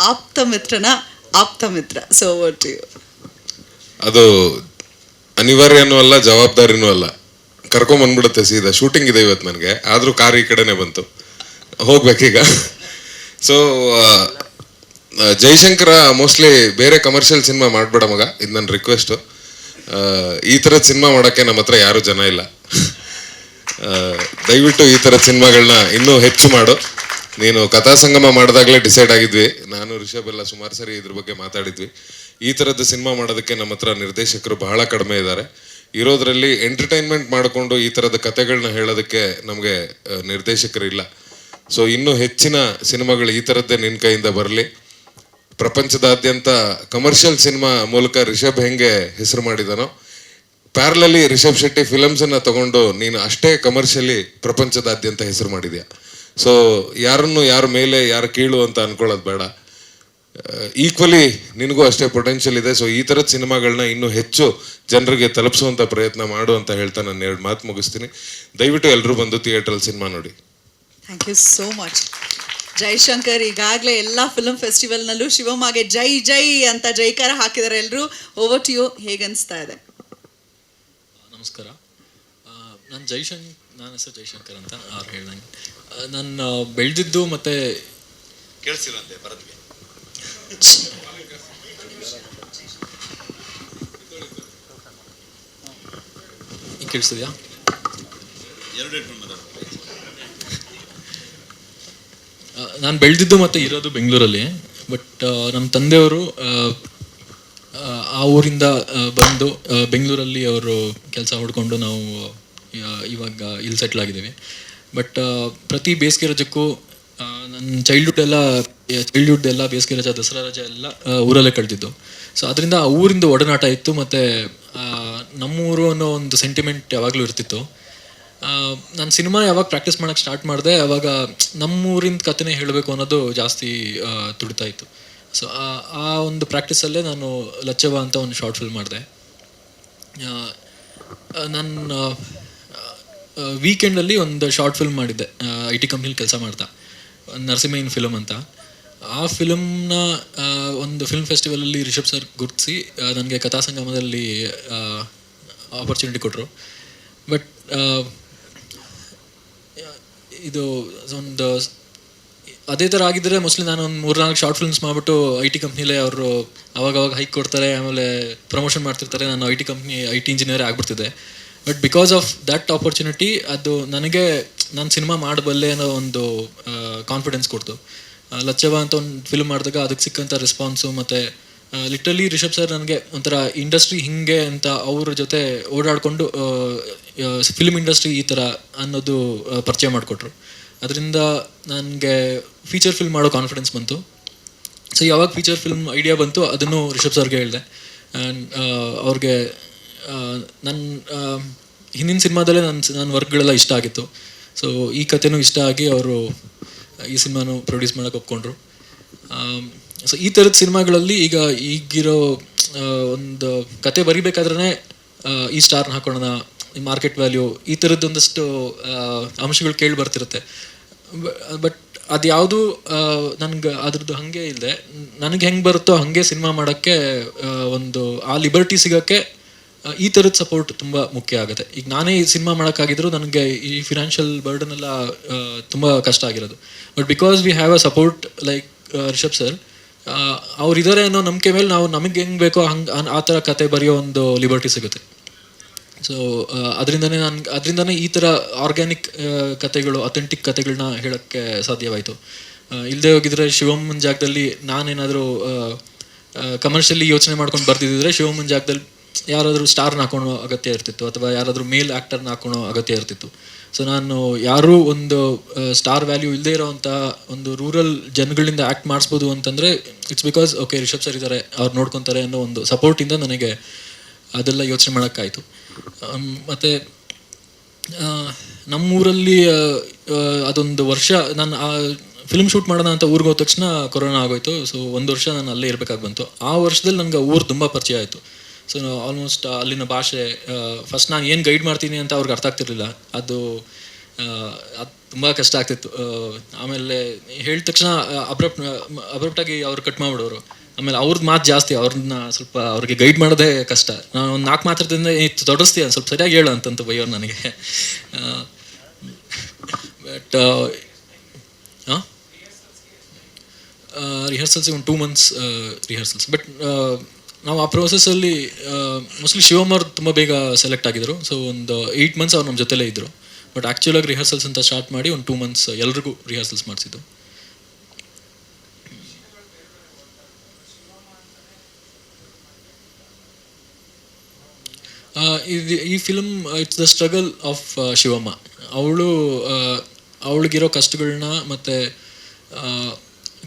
S2: ಆಪ್ತ ಮಿತ್ರ. So over to you.
S7: ಅದು ಅನಿವಾರ್ಯನೂ ಅಲ್ಲ, ಜವಾಬ್ದಾರಿನೂ ಅಲ್ಲ. ಕರ್ಕೊಂಬಂದ್ಬಿಡುತ್ತೆ ಸೀದಾ. ಶೂಟಿಂಗ್ ಇದೆ ಇವತ್ತು ನನಗೆ, ಆದರೂ ಕಾರ್ ಈ ಕಡೆನೇ ಬಂತು, ಹೋಗ್ಬೇಕೀಗ. ಸೊ ಜೈಶಂಕರ ಮೋಸ್ಟ್ಲಿ ಬೇರೆ ಕಮರ್ಷಿಯಲ್ ಸಿನಿಮಾ ಮಾಡಬೇಡ ಮಗ, ಇದು ನನ್ನ ರಿಕ್ವೆಸ್ಟು. ಈ ಥರದ ಸಿನಿಮಾ ಮಾಡೋಕ್ಕೆ ನಮ್ಮ ಹತ್ರ ಯಾರೂ ಜನ ಇಲ್ಲ. ದಯವಿಟ್ಟು ಈ ಥರದ ಸಿನಿಮಾಗಳನ್ನ ಇನ್ನೂ ಹೆಚ್ಚು ಮಾಡು. ನೀನು ಕಥಾ ಸಂಗಮ ಮಾಡಿದಾಗಲೇ ಡಿಸೈಡ್ ಆಗಿದ್ವಿ, ನಾನು ರಿಷಬ್ ಎಲ್ಲ ಸುಮಾರು ಸರಿ ಇದ್ರ ಬಗ್ಗೆ ಮಾತಾಡಿದ್ವಿ. ಈ ಥರದ್ದು ಸಿನಿಮಾ ಮಾಡೋದಕ್ಕೆ ನಮ್ಮ ಹತ್ರ ನಿರ್ದೇಶಕರು ಬಹಳ ಕಡಿಮೆ ಇದ್ದಾರೆ. ಇರೋದ್ರಲ್ಲಿ ಎಂಟರ್ಟೈನ್ಮೆಂಟ್ ಮಾಡಿಕೊಂಡು ಈ ಥರದ ಕಥೆಗಳನ್ನ ಹೇಳೋದಕ್ಕೆ ನಮಗೆ ನಿರ್ದೇಶಕರಿಲ್ಲ. ಸೊ ಇನ್ನೂ ಹೆಚ್ಚಿನ ಸಿನಿಮಾಗಳು ಈ ಥರದ್ದೇ ನಿನ್ನ ಕೈಯಿಂದ ಬರಲಿ. ಪ್ರಪಂಚದಾದ್ಯಂತ ಕಮರ್ಷಿಯಲ್ ಸಿನಿಮಾ ಮೂಲಕ ರಿಷಬ್ ಹೆಂಗೆ ಹೆಸರು ಮಾಡಿದಾನೋ, ಪ್ಯಾರಲಲ್ಲಿ ರಿಷಬ್ ಶೆಟ್ಟಿ ಫಿಲಮ್ಸನ್ನು ತಗೊಂಡು ನೀನು ಅಷ್ಟೇ ಕಮರ್ಷಿಯಲಿ ಪ್ರಪಂಚದಾದ್ಯಂತ ಹೆಸರು ಮಾಡಿದ್ಯಾ. ಸೊ ಯಾರ ಮೇಲೆ ಯಾರು ಕೀಳು ಅಂತ ಅನ್ಕೊಳ್ಳೋದು ಬೇಡ. ಈಕ್ವಲಿ ನಿನಗೂ ಅಷ್ಟೇ ಪೊಟೆನ್ಷಿಯಲ್ ಇದೆ. ಸೊ ಈ ಥರದ ಸಿನಿಮಾಗಳನ್ನ ಇನ್ನೂ ಹೆಚ್ಚು ಜನರಿಗೆ ತಲುಪಿಸುವಂಥ ಪ್ರಯತ್ನ ಮಾಡು ಅಂತ ಹೇಳ್ತಾ ನಾನು 2 ಮಾತು ಮುಗಿಸ್ತೀನಿ. ದಯವಿಟ್ಟು ಎಲ್ಲರೂ ಬಂದು ಥಿಯೇಟ್ರಲ್ಲಿ ಸಿನಿಮಾ ನೋಡಿ.
S2: Thank you so much. Jaishankar ಈಗಾಗಲೇ ಎಲ್ಲ ಫಿಲ್ಮ್ ಫೆಸ್ಟಿವಲ್ನಲ್ಲೂ ಶಿವಮ್ಮಗೆ ಜೈ ಜೈ ಅಂತ ಜೈಕಾರ ಹಾಕಿದ್ದಾರೆ ಎಲ್ಲರೂ. ಓವರ್ ಟು ಯು, ಹೇಗನ್ನಿಸ್ತಾ ಇದೆ?
S8: ನಮಸ್ಕಾರ. ನನ್ನ ಹೆಸರು ಜೈಶಂಕರ್ ಅಂತ ಅವ್ರು ಹೇಳ್ದಂಗೆ. ನಾನು ಬೆಳೆದಿದ್ದು ಮತ್ತು
S3: ಕೇಳಿಸಿರಂತೆ ಭರತ್ಗೆ.
S8: ಕೇಳಿಸ್ತಿದ್ಯಾ? ನಾನು ಬೆಳೆದಿದ್ದು ಮತ್ತು ಇರೋದು ಬೆಂಗಳೂರಲ್ಲಿ. ಬಟ್ ನಮ್ಮ ತಂದೆಯವರು ಆ ಊರಿಂದ ಬಂದು ಬೆಂಗಳೂರಲ್ಲಿ ಅವರು ಕೆಲಸ ಹುಡ್ಕೊಂಡು ನಾವು ಇವಾಗ ಇಲ್ಲಿ ಸೆಟ್ಲ್ ಆಗಿದ್ದೀವಿ. ಬಟ್ ಪ್ರತಿ ಬೇಸಿಗೆ ರಜಕ್ಕೂ ನನ್ನ ಚೈಲ್ಡ್ಹುಡ್ ಎಲ್ಲ ಬೇಸಿಗೆ ರಜೆ, ದಸರಾ ರಜೆ ಎಲ್ಲ ಊರಲ್ಲೇ ಕಳೆದಿದ್ದು. ಸೊ ಅದರಿಂದ ಆ ಊರಿಂದ ಒಡನಾಟ ಇತ್ತು, ಮತ್ತು ನಮ್ಮೂರು ಅನ್ನೋ ಒಂದು ಸೆಂಟಿಮೆಂಟ್ ಯಾವಾಗಲೂ ಇರ್ತಿತ್ತು. ನಾನು ಸಿನಿಮಾ ಯಾವಾಗ ಪ್ರಾಕ್ಟೀಸ್ ಮಾಡೋಕ್ಕೆ ಸ್ಟಾರ್ಟ್ ಮಾಡಿದೆ, ಆವಾಗ ನಮ್ಮೂರಿನ ಕಥೆನೇ ಹೇಳಬೇಕು ಅನ್ನೋದು ಜಾಸ್ತಿ ತುಡಿತಾ ಇತ್ತು. ಸೊ ಆ ಒಂದು ಪ್ರಾಕ್ಟೀಸಲ್ಲೇ ನಾನು ಲಚ್ಚವ ಅಂತ ಒಂದು ಶಾರ್ಟ್ ಫಿಲ್ಮ್ ಮಾಡಿದೆ. ನಾನು ವೀಕೆಂಡಲ್ಲಿ ಒಂದು ಶಾರ್ಟ್ ಫಿಲ್ಮ್ ಮಾಡಿದ್ದೆ, IT ಕಂಪ್ನಿಲಿ ಕೆಲಸ ಮಾಡ್ತಾ, ನರಸಿಂಹಯ್ಯನ ಫಿಲಮ್ ಅಂತ. ಆ ಫಿಲಮ್ನ ಒಂದು ಫಿಲ್ಮ್ ಫೆಸ್ಟಿವಲಲ್ಲಿ ರಿಷಬ್ ಸರ್ ಗುರುತಿಸಿ ನನಗೆ ಕಥಾ ಸಂಗಮದಲ್ಲಿ ಆಪರ್ಚುನಿಟಿ ಕೊಟ್ಟರು. ಬಟ್ ಇದು ಒಂದು ಅದೇ ಥರ ಆಗಿದ್ದರೆ ಮೋಸ್ಟ್ಲಿ ನಾನು ಒಂದು 3-4 ಶಾರ್ಟ್ ಫಿಲ್ಮ್ಸ್ ಮಾಡಿಬಿಟ್ಟು IT ಕಂಪ್ನಿಲೇ ಅವರು ಅವಾಗವಾಗ ಹೈಕ್ ಕೊಡ್ತಾರೆ, ಆಮೇಲೆ ಪ್ರಮೋಷನ್ ಮಾಡ್ತಿರ್ತಾರೆ, ನಾನು IT ಇಂಜಿನಿಯರ್ ಆಗಿಬಿಡ್ತಿದ್ದೆ. But because of that opportunity ಅದು ನನಗೆ ನಾನು ಸಿನಿಮಾ ಮಾಡಬಲ್ಲೆ ಅನ್ನೋ ಒಂದು ಕಾನ್ಫಿಡೆನ್ಸ್ ಕೊಡ್ತು. ಲಚ್ಚವ ಅಂತ ಒಂದು ಫಿಲ್ಮ್ ಮಾಡಿದಾಗ ಅದಕ್ಕೆ ಸಿಕ್ಕಂಥ ರೆಸ್ಪಾನ್ಸು, ಮತ್ತು ಲಿಟ್ರಲಿ ರಿಷಬ್ ಸರ್ ನನಗೆ ಒಂಥರ ಇಂಡಸ್ಟ್ರಿ ಹಿಂಗೆ ಅಂತ ಅವ್ರ ಜೊತೆ ಓಡಾಡಿಕೊಂಡು ಫಿಲ್ಮ್ ಇಂಡಸ್ಟ್ರಿ ಈ ಥರ ಅನ್ನೋದು ಪರಿಚಯ ಮಾಡಿಕೊಟ್ರು. ಅದರಿಂದ ನನಗೆ ಫೀಚರ್ ಫಿಲ್ಮ್ ಮಾಡೋ ಕಾನ್ಫಿಡೆನ್ಸ್ ಬಂತು. ಸೊ ಯಾವಾಗ ಫೀಚರ್ ಫಿಲ್ಮ್ ಐಡಿಯಾ ಬಂತು ಅದನ್ನು ರಿಷಬ್ ಸರ್ಗೆ ಹೇಳಿದೆ. ಆ್ಯಂಡ್ ಅವ್ರಿಗೆ ನನ್ನ ಹಿಂದಿನ ಸಿನಿಮಾದಲ್ಲೇ ನನ್ನ ವರ್ಕ್ಗಳೆಲ್ಲ ಇಷ್ಟ ಆಗಿತ್ತು. ಸೊ ಈ ಕಥೆನೂ ಇಷ್ಟ ಆಗಿ ಅವರು ಈ ಸಿನಿಮಾನು ಪ್ರೊಡ್ಯೂಸ್ ಮಾಡೋಕ್ಕೆ ಒಪ್ಕೊಂಡ್ರು. ಸೊ ಈ ಥರದ ಸಿನಿಮಾಗಳಲ್ಲಿ ಈಗಿರೋ ಒಂದು ಕತೆ ಬರಿಬೇಕಾದ್ರೆ ಈ ಸ್ಟಾರ್ನ ಹಾಕೋಣ, ಈ ಮಾರ್ಕೆಟ್ ವ್ಯಾಲ್ಯೂ, ಈ ಥರದ್ದೊಂದಷ್ಟು ಅಂಶಗಳು ಕೇಳಿ ಬರ್ತಿರುತ್ತೆ. ಬಟ್ ಅದ್ಯಾವುದು ನನಗೆ ಅದ್ರದ್ದು ಹಾಗೆ ಇಲ್ಲದೆ ನನಗೆ ಹೆಂಗೆ ಬರುತ್ತೋ ಹಾಗೆ ಸಿನಿಮಾ ಮಾಡೋಕ್ಕೆ ಒಂದು ಆ ಲಿಬರ್ಟಿ ಸಿಗೋಕ್ಕೆ ಈ ಥರದ ಸಪೋರ್ಟ್ ತುಂಬ ಮುಖ್ಯ ಆಗುತ್ತೆ. ಈಗ ನಾನೇ ಈ ಸಿನಿಮಾ ಮಾಡೋಕ್ಕಾಗಿದ್ರು ನನಗೆ ಈ ಫಿನಾನ್ಷಿಯಲ್ ಬರ್ಡನ್ ಎಲ್ಲ ತುಂಬ ಕಷ್ಟ ಆಗಿರೋದು. But because we have a support like Rishab sir, ಅವ್ರು ಇದ್ದಾರೆ ಅನ್ನೋ ನಂಬಿಕೆ ಮೇಲೆ ನಾವು ನಮಗೆ ಹೆಂಗೆ ಬೇಕೋ ಹಂಗೆ ಆ ಥರ ಕತೆ ಬರೆಯೋ ಒಂದು ಲಿಬರ್ಟಿ ಸಿಗುತ್ತೆ. ಸೊ ಅದರಿಂದನೇ ಈ ಥರ ಆರ್ಗ್ಯಾನಿಕ್ ಕತೆಗಳು, ಅಥೆಂಟಿಕ್ ಕತೆಗಳನ್ನ ಹೇಳೋಕ್ಕೆ ಸಾಧ್ಯವಾಯಿತು. ಇಲ್ಲದೆ ಹೋಗಿದ್ರೆ ಶಿವಮ್ಮನ ಜಾಗದಲ್ಲಿ ನಾನೇನಾದರೂ ಕಮರ್ಷಿಯಲಿ ಯೋಚನೆ ಮಾಡ್ಕೊಂಡು ಬರ್ತಿದ್ದಿದ್ರೆ ಶಿವಮ್ಮನ ಜಾಗದಲ್ಲಿ ಯಾರಾದರೂ ಸ್ಟಾರ್ನ ಹಾಕೋಣೋ ಅಗತ್ಯ ಇರ್ತಿತ್ತು, ಅಥವಾ ಯಾರಾದರೂ ಮೇಲ್ ಆ್ಯಕ್ಟರ್ನ ಹಾಕೋಣೋ ಅಗತ್ಯ ಇರ್ತಿತ್ತು. ಸೊ ನಾನು ಯಾರೂ ಒಂದು ಸ್ಟಾರ್ ವ್ಯಾಲ್ಯೂ ಇಲ್ಲದೆ ಇರೋವಂಥ ಒಂದು ರೂರಲ್ ಜನಗಳಿಂದ ಆ್ಯಕ್ಟ್ ಮಾಡಿಸ್ಬೋದು ಅಂತಂದರೆ it's because okay Rishab sir ಇದ್ದಾರೆ, ಅವ್ರು ನೋಡ್ಕೊತಾರೆ ಅನ್ನೋ ಒಂದು ಸಪೋರ್ಟಿಂದ ನನಗೆ ಅದೆಲ್ಲ ಯೋಚನೆ ಮಾಡೋಕ್ಕಾಯಿತು. ಮತ್ತು ನಮ್ಮೂರಲ್ಲಿ ಅದೊಂದು ವರ್ಷ ನಾನು ಆ ಫಿಲ್ಮ್ ಶೂಟ್ ಮಾಡೋಣ ಅಂತ ಊರಿಗೆ ಹೋದ ತಕ್ಷಣ ಕೊರೋನಾ ಆಗೋಯ್ತು. ಸೊ 1 ವರ್ಷ ನಾನು ಅಲ್ಲೇ ಇರಬೇಕಾಗಿ ಬಂತು. ಆ ವರ್ಷದಲ್ಲಿ ನನಗೆ ಊರು ತುಂಬ ಪರಿಚಯ ಆಯಿತು. ಸೊ ಆಲ್ಮೋಸ್ಟ್ ಅಲ್ಲಿನ ಭಾಷೆ, ಫಸ್ಟ್ ನಾನು ಏನು ಗೈಡ್ ಮಾಡ್ತೀನಿ ಅಂತ ಅವ್ರಿಗೆ ಅರ್ಥ ಆಗ್ತಿರ್ಲಿಲ್ಲ. ಅದು ತುಂಬ ಕಷ್ಟ ಆಗ್ತಿತ್ತು. ಆಮೇಲೆ ಹೇಳಿದ ತಕ್ಷಣ ಅಬ್ರಪ್ಟಾಗಿ ಅವ್ರು ಕಟ್ ಮಾಡಿಬಿಡೋರು. ಆಮೇಲೆ ಅವ್ರದ್ದು ಮಾತು ಜಾಸ್ತಿ, ಅವ್ರನ್ನ ಸ್ವಲ್ಪ ಅವ್ರಿಗೆ ಗೈಡ್ ಮಾಡೋದೇ ಕಷ್ಟ. ನಾನು ಒಂದು 4 ಮಾತಾಡ್ತಿದ್ದೆ, ತೊಡಸ್ತೀಯ ಸ್ವಲ್ಪ ಸರಿಯಾಗಿ ಹೇಳು ಅಂತಂತ ಬೈಯೋರು ನನಗೆ. ಬಟ್ ರಿಹರ್ಸಲ್ಸ್ ಒಂದು 2 months ರಿಹರ್ಸಲ್ಸ್. ಬಟ್ ನಾವು ಆ ಪ್ರೋಸೆಸ್ಸಲ್ಲಿ ಮೋಸ್ಟ್ಲಿ ಶಿವಮ್ ಅವ್ರು ತುಂಬ ಬೇಗ ಸೆಲೆಕ್ಟ್ ಆಗಿದ್ರು. ಸೊ ಒಂದು 8 months ಅವ್ರು ನಮ್ಮ ಜೊತೆಲೇ ಇದ್ದರು. ಬಟ್ ಆ್ಯಕ್ಚುಲಾಗಿ ರಿಹರ್ಸಲ್ಸ್ ಅಂತ ಸ್ಟಾರ್ಟ್ ಮಾಡಿ ಒಂದು 2 months ಎಲ್ರಿಗೂ ರಿಹರ್ಸಲ್ಸ್ ಮಾಡಿಸಿದ್ದು. ಈ film it's the struggle of Shivamma. ಅವಳಿಗಿರೋ ಕಷ್ಟಗಳನ್ನ ಮತ್ತು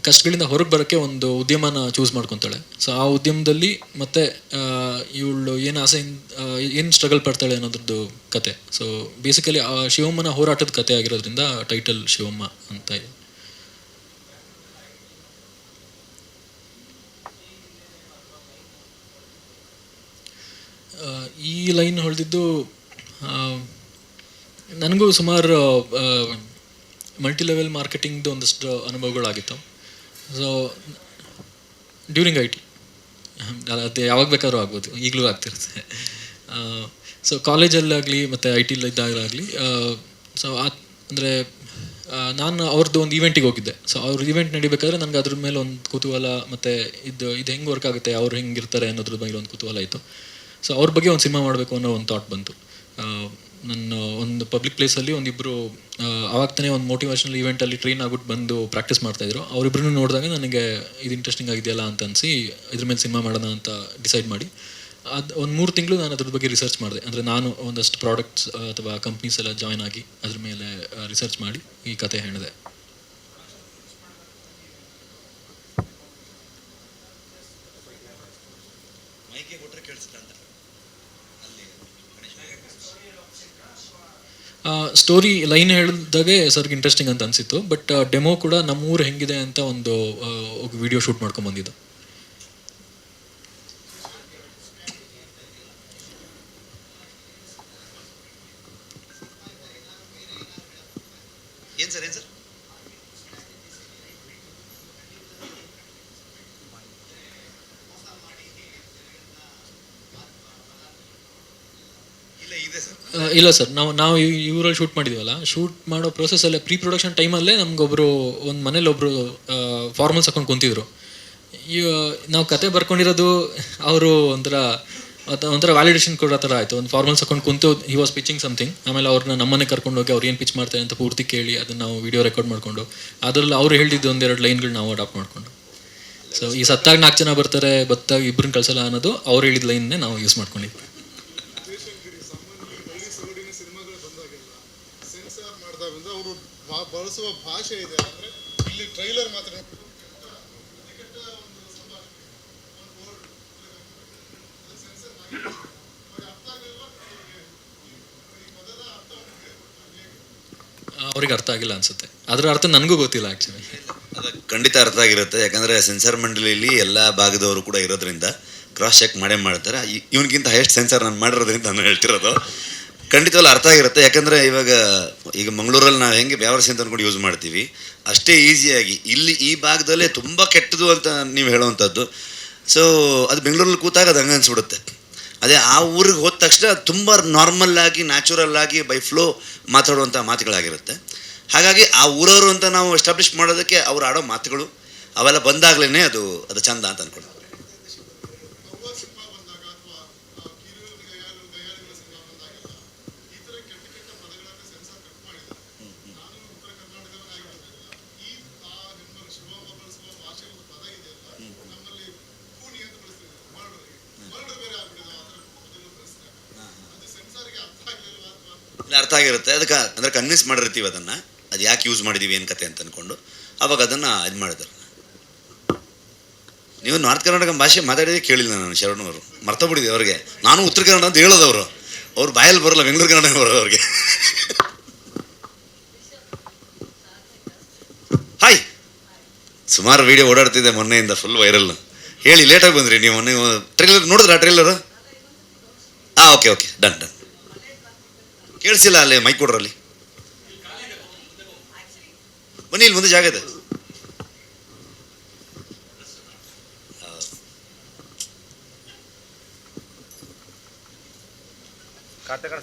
S8: ಕಷ್ಟಗಳಿಂದ ಹೊರಗೆ ಬರೋಕ್ಕೆ ಒಂದು ಉದ್ಯಮನ ಚೂಸ್ ಮಾಡ್ಕೊತಾಳೆ. ಸೊ ಆ ಉದ್ಯಮದಲ್ಲಿ ಮತ್ತೆ ಇವಳು ಏನು ಏನು ಸ್ಟ್ರಗಲ್ ಪಡ್ತಾಳೆ ಅನ್ನೋದ್ರದ್ದು ಕತೆ. ಸೊ ಬೇಸಿಕಲಿ ಶಿವಮ್ಮನ ಹೋರಾಟದ ಕತೆ ಆಗಿರೋದ್ರಿಂದ ಟೈಟಲ್ ಶಿವಮ್ಮ ಅಂತ ಇದೆ. ಈ ಲೈನ್ ಹೊಳೆದಿದ್ದು ನನಗೂ ಸುಮಾರು ಮಲ್ಟಿ ಲೆವೆಲ್ ಮಾರ್ಕೆಟಿಂಗ್ದು ಒಂದಷ್ಟು ಅನುಭವಗಳಾಗಿತ್ತು. ಸೊ ಡ್ಯೂರಿಂಗ್ IT, ಅದು ಯಾವಾಗ ಬೇಕಾದ್ರೂ ಆಗ್ಬೋದು, ಈಗಲೂ ಆಗ್ತಿರುತ್ತೆ. ಸೊ ಕಾಲೇಜಲ್ಲಾಗಲಿ ಮತ್ತು IT ಇದ್ದಾಗಲಾಗಲಿ, ಸೊ ಅಂದರೆ ನಾನು ಅವ್ರದ್ದು ಒಂದು ಈವೆಂಟಿಗೆ ಹೋಗಿದ್ದೆ. ಸೊ ಅವ್ರ ಈವೆಂಟ್ ನಡಿಬೇಕಾದ್ರೆ ನನಗೆ ಅದ್ರ ಮೇಲೆ ಒಂದು ಕುತೂಹಲ, ಮತ್ತು ಇದು ಹೆಂಗೆ ವರ್ಕ್ ಆಗುತ್ತೆ, ಅವ್ರು ಹೆಂಗಿರ್ತಾರೆ ಅನ್ನೋದ್ರ ಬಗ್ಗೆ ಒಂದು ಕುತೂಹಲ ಇತ್ತು. ಸೊ ಅವ್ರ ಬಗ್ಗೆ ಒಂದು ಸಿನಿಮಾ ಮಾಡಬೇಕು ಅನ್ನೋ ಒಂದು ಥಾಟ್ ಬಂತು. ನನ್ನ ಒಂದು ಪಬ್ಲಿಕ್ ಪ್ಲೇಸಲ್ಲಿ ಒಂದಿಬ್ಬರು ಆವಾಗ ತಾನೇ ಒಂದು ಮೋಟಿವೇಶನಲ್ ಈವೆಂಟಲ್ಲಿ ಟ್ರೈನ್ ಆಗ್ಬಿಟ್ಟು ಬಂದು ಪ್ರಾಕ್ಟೀಸ್ ಮಾಡ್ತಾಯಿದ್ರು. ಅವರಿಬ್ಬರನ್ನು ನೋಡಿದಾಗ ನನಗೆ ಇದು ಇಂಟ್ರೆಸ್ಟಿಂಗ್ ಆಗಿದೆಯಲ್ಲ ಅಂತ ಅನಿಸಿ ಇದ್ರ ಮೇಲೆ ಸಿನಿಮಾ ಮಾಡೋಣ ಅಂತ ಡಿಸೈಡ್ ಮಾಡಿ ಅದು ಒಂದು 3 ತಿಂಗಳು ನಾನು ಅದ್ರ ಬಗ್ಗೆ ರಿಸರ್ಚ್ ಮಾಡಿದೆ. ಅಂದರೆ ನಾನು ಒಂದಷ್ಟು ಪ್ರಾಡಕ್ಟ್ಸ್ ಅಥವಾ ಕಂಪ್ನೀಸ್ ಎಲ್ಲ ಜಾಯ್ನ್ ಆಗಿ ಅದ್ರ ಮೇಲೆ ರಿಸರ್ಚ್ ಮಾಡಿ ಈ ಕತೆ ಹೇಳಿದೆ. ಸ್ಟೋರಿ ಲೈನ್ ಹೇಳಿದಾಗೆ ಸರ್ಗೆ ಇಂಟ್ರೆಸ್ಟಿಂಗ್ ಅಂತ ಅನಿಸಿತ್ತು. ಬಟ್ ಡೆಮೋ ಕೂಡ ನಮ್ಮೂರು ಹೆಂಗಿದೆ ಅಂತ ಒಂದು ವಿಡಿಯೋ ಶೂಟ್ ಮಾಡ್ಕೊಂಡ್ಬಂದಿದ್ದು.
S3: ಏನು ಸರ್
S8: ಇಲ್ಲ ಸರ್, ನಾವು ಇವರಲ್ಲಿ ಶೂಟ್ ಮಾಡಿದ್ದೀವಲ್ಲ, ಶೂಟ್ ಮಾಡೋ ಪ್ರೊಸೆಸಲ್ಲೇ ಪ್ರೀ ಪ್ರೊಡಕ್ಷನ್ ಟೈಮಲ್ಲೇ ನಮಗೊಬ್ಬರು ಒಂದು ಮನೇಲಿ ಒಬ್ಬರು ಫಾರ್ಮಲ್ಸ್ ಹಾಕೊಂಡು ಕುಂತಿದ್ರು. ನಾವು ಕತೆ ಬರ್ಕೊಂಡಿರೋದು ಅವರು ಒಂಥರ ವ್ಯಾಲಿಡೇಷನ್ ಕೊಡೋ ಥರ ಆಯಿತು. ಒಂದು ಫಾರ್ಮಲ್ಸ್ ಹಾಕೊಂಡು ಕುಂತು ಹಿ ವಾಸ್ ಪಿಚಿಂಗ್ ಸಮಥಿಂಗ್. ಆಮೇಲೆ ಅವ್ರನ್ನ ನಮ್ಮನೆ ಕರ್ಕೊಂಡೋಗಿ ಅವ್ರು ಏನು ಪಿಚ್ ಮಾಡ್ತಾರೆ ಅಂತ ಪೂರ್ತಿ ಕೇಳಿ ಅದನ್ನು ನಾವು ವಿಡಿಯೋ ರೆಕಾರ್ಡ್ ಮಾಡಿಕೊಂಡು ಅದರಲ್ಲಿ ಅವ್ರು ಹೇಳಿದ್ದು 1-2 ಲೈನ್ಗಳು ನಾವು ಅಡಾಪ್ಟ್ ಮಾಡಿಕೊಂಡು. ಸೊ ಈ ಸತ್ತಾಗ 4 ಜನ ಬರ್ತಾರೆ, ಬತ್ತಾಗ ಇಬ್ಬರನ್ನ ಕಳ್ಸಲ್ಲ ಅನ್ನೋದು ಅವ್ರು ಹೇಳಿದ ಲೈನ್ನೇ ನಾವು ಯೂಸ್ ಮಾಡ್ಕೊಂಡಿದ್ವಿ.
S9: ಅವರು ಬಳಸುವ ಭಾಷೆ ಇದೆ. ಅಂದರೆ ಇಲ್ಲಿ ಟ್ರೈಲರ್ ಮಾತ್ರ
S8: ಅವ್ರಿಗೆ ಅರ್ಥ ಆಗಿಲ್ಲ ಅನ್ಸುತ್ತೆ. ಅದರ ಅರ್ಥ ನನಗೂ ಗೊತ್ತಿಲ್ಲ ಆ್ಯಕ್ಚುಲಿ.
S3: ಅದು ಖಂಡಿತ ಅರ್ಥ ಆಗಿರುತ್ತೆ, ಯಾಕಂದರೆ ಸೆನ್ಸಾರ್ ಮಂಡಳಿಯಲ್ಲಿ ಎಲ್ಲ ಭಾಗದವರು ಕೂಡ ಇರೋದ್ರಿಂದ ಕ್ರಾಸ್ ಚೆಕ್ ಮಾಡೇ ಮಾಡ್ತಾರೆ. ಇವನಿಗಿಂತ ಹೈಯೆಸ್ಟ್ ಸೆನ್ಸಾರ್ ನಾನು ಮಾಡಿರೋದ್ರಿಂದ ನಾನು ಹೇಳ್ತಿರೋದು. ಖಂಡಿತವಲ್ಲ ಅರ್ಥ ಆಗಿರುತ್ತೆ. ಯಾಕಂದರೆ ಈಗ ಮಂಗಳೂರಲ್ಲಿ ನಾವು ಹೆಂಗೆ ಬ್ಯಾವರ್ಸಿ ಅಂತ ಅಂದ್ಕೊಂಡು ಯೂಸ್ ಮಾಡ್ತೀವಿ, ಅಷ್ಟೇ ಈಸಿಯಾಗಿ ಇಲ್ಲಿ ಈ ಭಾಗದಲ್ಲೇ ತುಂಬ ಕೆಟ್ಟದು ಅಂತ ನೀವು ಹೇಳುವಂಥದ್ದು. ಸೊ ಅದು ಬೆಂಗಳೂರಲ್ಲಿ ಕೂತಾಗ ಅದು ಹಂಗೆ ಅನಿಸ್ಬಿಡುತ್ತೆ. ಅದೇ ಆ ಊರಿಗೆ ಹೋದ ತಕ್ಷಣ ತುಂಬ ನಾರ್ಮಲ್ಲಾಗಿ ನ್ಯಾಚುರಲ್ಲಾಗಿ ಬೈ ಫ್ಲೋ ಮಾತಾಡುವಂಥ ಮಾತುಗಳಾಗಿರುತ್ತೆ. ಹಾಗಾಗಿ ಆ ಊರವರು ಅಂತ ನಾವು ಎಸ್ಟಾಬ್ಲಿಷ್ ಮಾಡೋದಕ್ಕೆ ಅವ್ರು ಆಡೋ ಮಾತುಗಳು ಅವೆಲ್ಲ ಬಂದಾಗಲೇ ಅದು ಚಂದ ಅಂತ ಅಂದ್ಕೊಂಡು. ಅರ್ಥ ಆಗಿರುತ್ತೆ. ಅದಕ್ಕೆ ಅಂದರೆ ಕನ್ವಿನ್ಸ್ ಮಾಡಿರ್ತೀವಿ ಅದನ್ನು, ಅದು ಯಾಕೆ ಯೂಸ್ ಮಾಡಿದ್ದೀವಿ ಏನು ಕತೆ ಅಂತ ಅಂದ್ಕೊಂಡು ಅವಾಗ ಅದನ್ನು ಇದು ಮಾಡಿದ್ದಾರೆ. ನೀವು ನಾರ್ತ್ ಕರ್ನಾಟಕ ಭಾಷೆ ಮಾತಾಡಿದೇ ಕೇಳಿಲ್ಲ ನಾನು. ಶರಣ್ ಅವರು ಮರ್ತೋಗ್ಬಿಟ್ಟಿದ್ದೆ ಅವ್ರಿಗೆ. ನಾನು ಉತ್ತರ ಕನ್ನಡ ಅಂತ ಹೇಳೋದವರು, ಅವ್ರು ಬಾಯಲ್ಲಿ ಬರೋಲ್ಲ, ಬೆಂಗಳೂರು ಕನ್ನಡ ಬರೋದು ಅವ್ರಿಗೆ. ಹಾಯ್ ಸುಮಾರು ವೀಡಿಯೋ ಓಡಾಡ್ತಿದ್ದೆ ಮೊನ್ನೆಯಿಂದ, ಫುಲ್ ವೈರಲ್. ಹೇಳಿ, ಲೇಟಾಗಿ ಬಂದ್ರಿ ನೀವು. ಮೊನ್ನೆ ಟ್ರೈಲರ್ ನೋಡಿದ್ರಾ? Trailer okay okay, done done. ಕೇಳಿಸಿಲ್ಲ, ಅಲ್ಲಿ ಮೈಕ್ ಕೊಡ್ರಲ್ಲಿ. ಬನ್ನಿ, ಇಲ್ಲಿ ಮುಂದೆ ಜಾಗ ಇದೆ.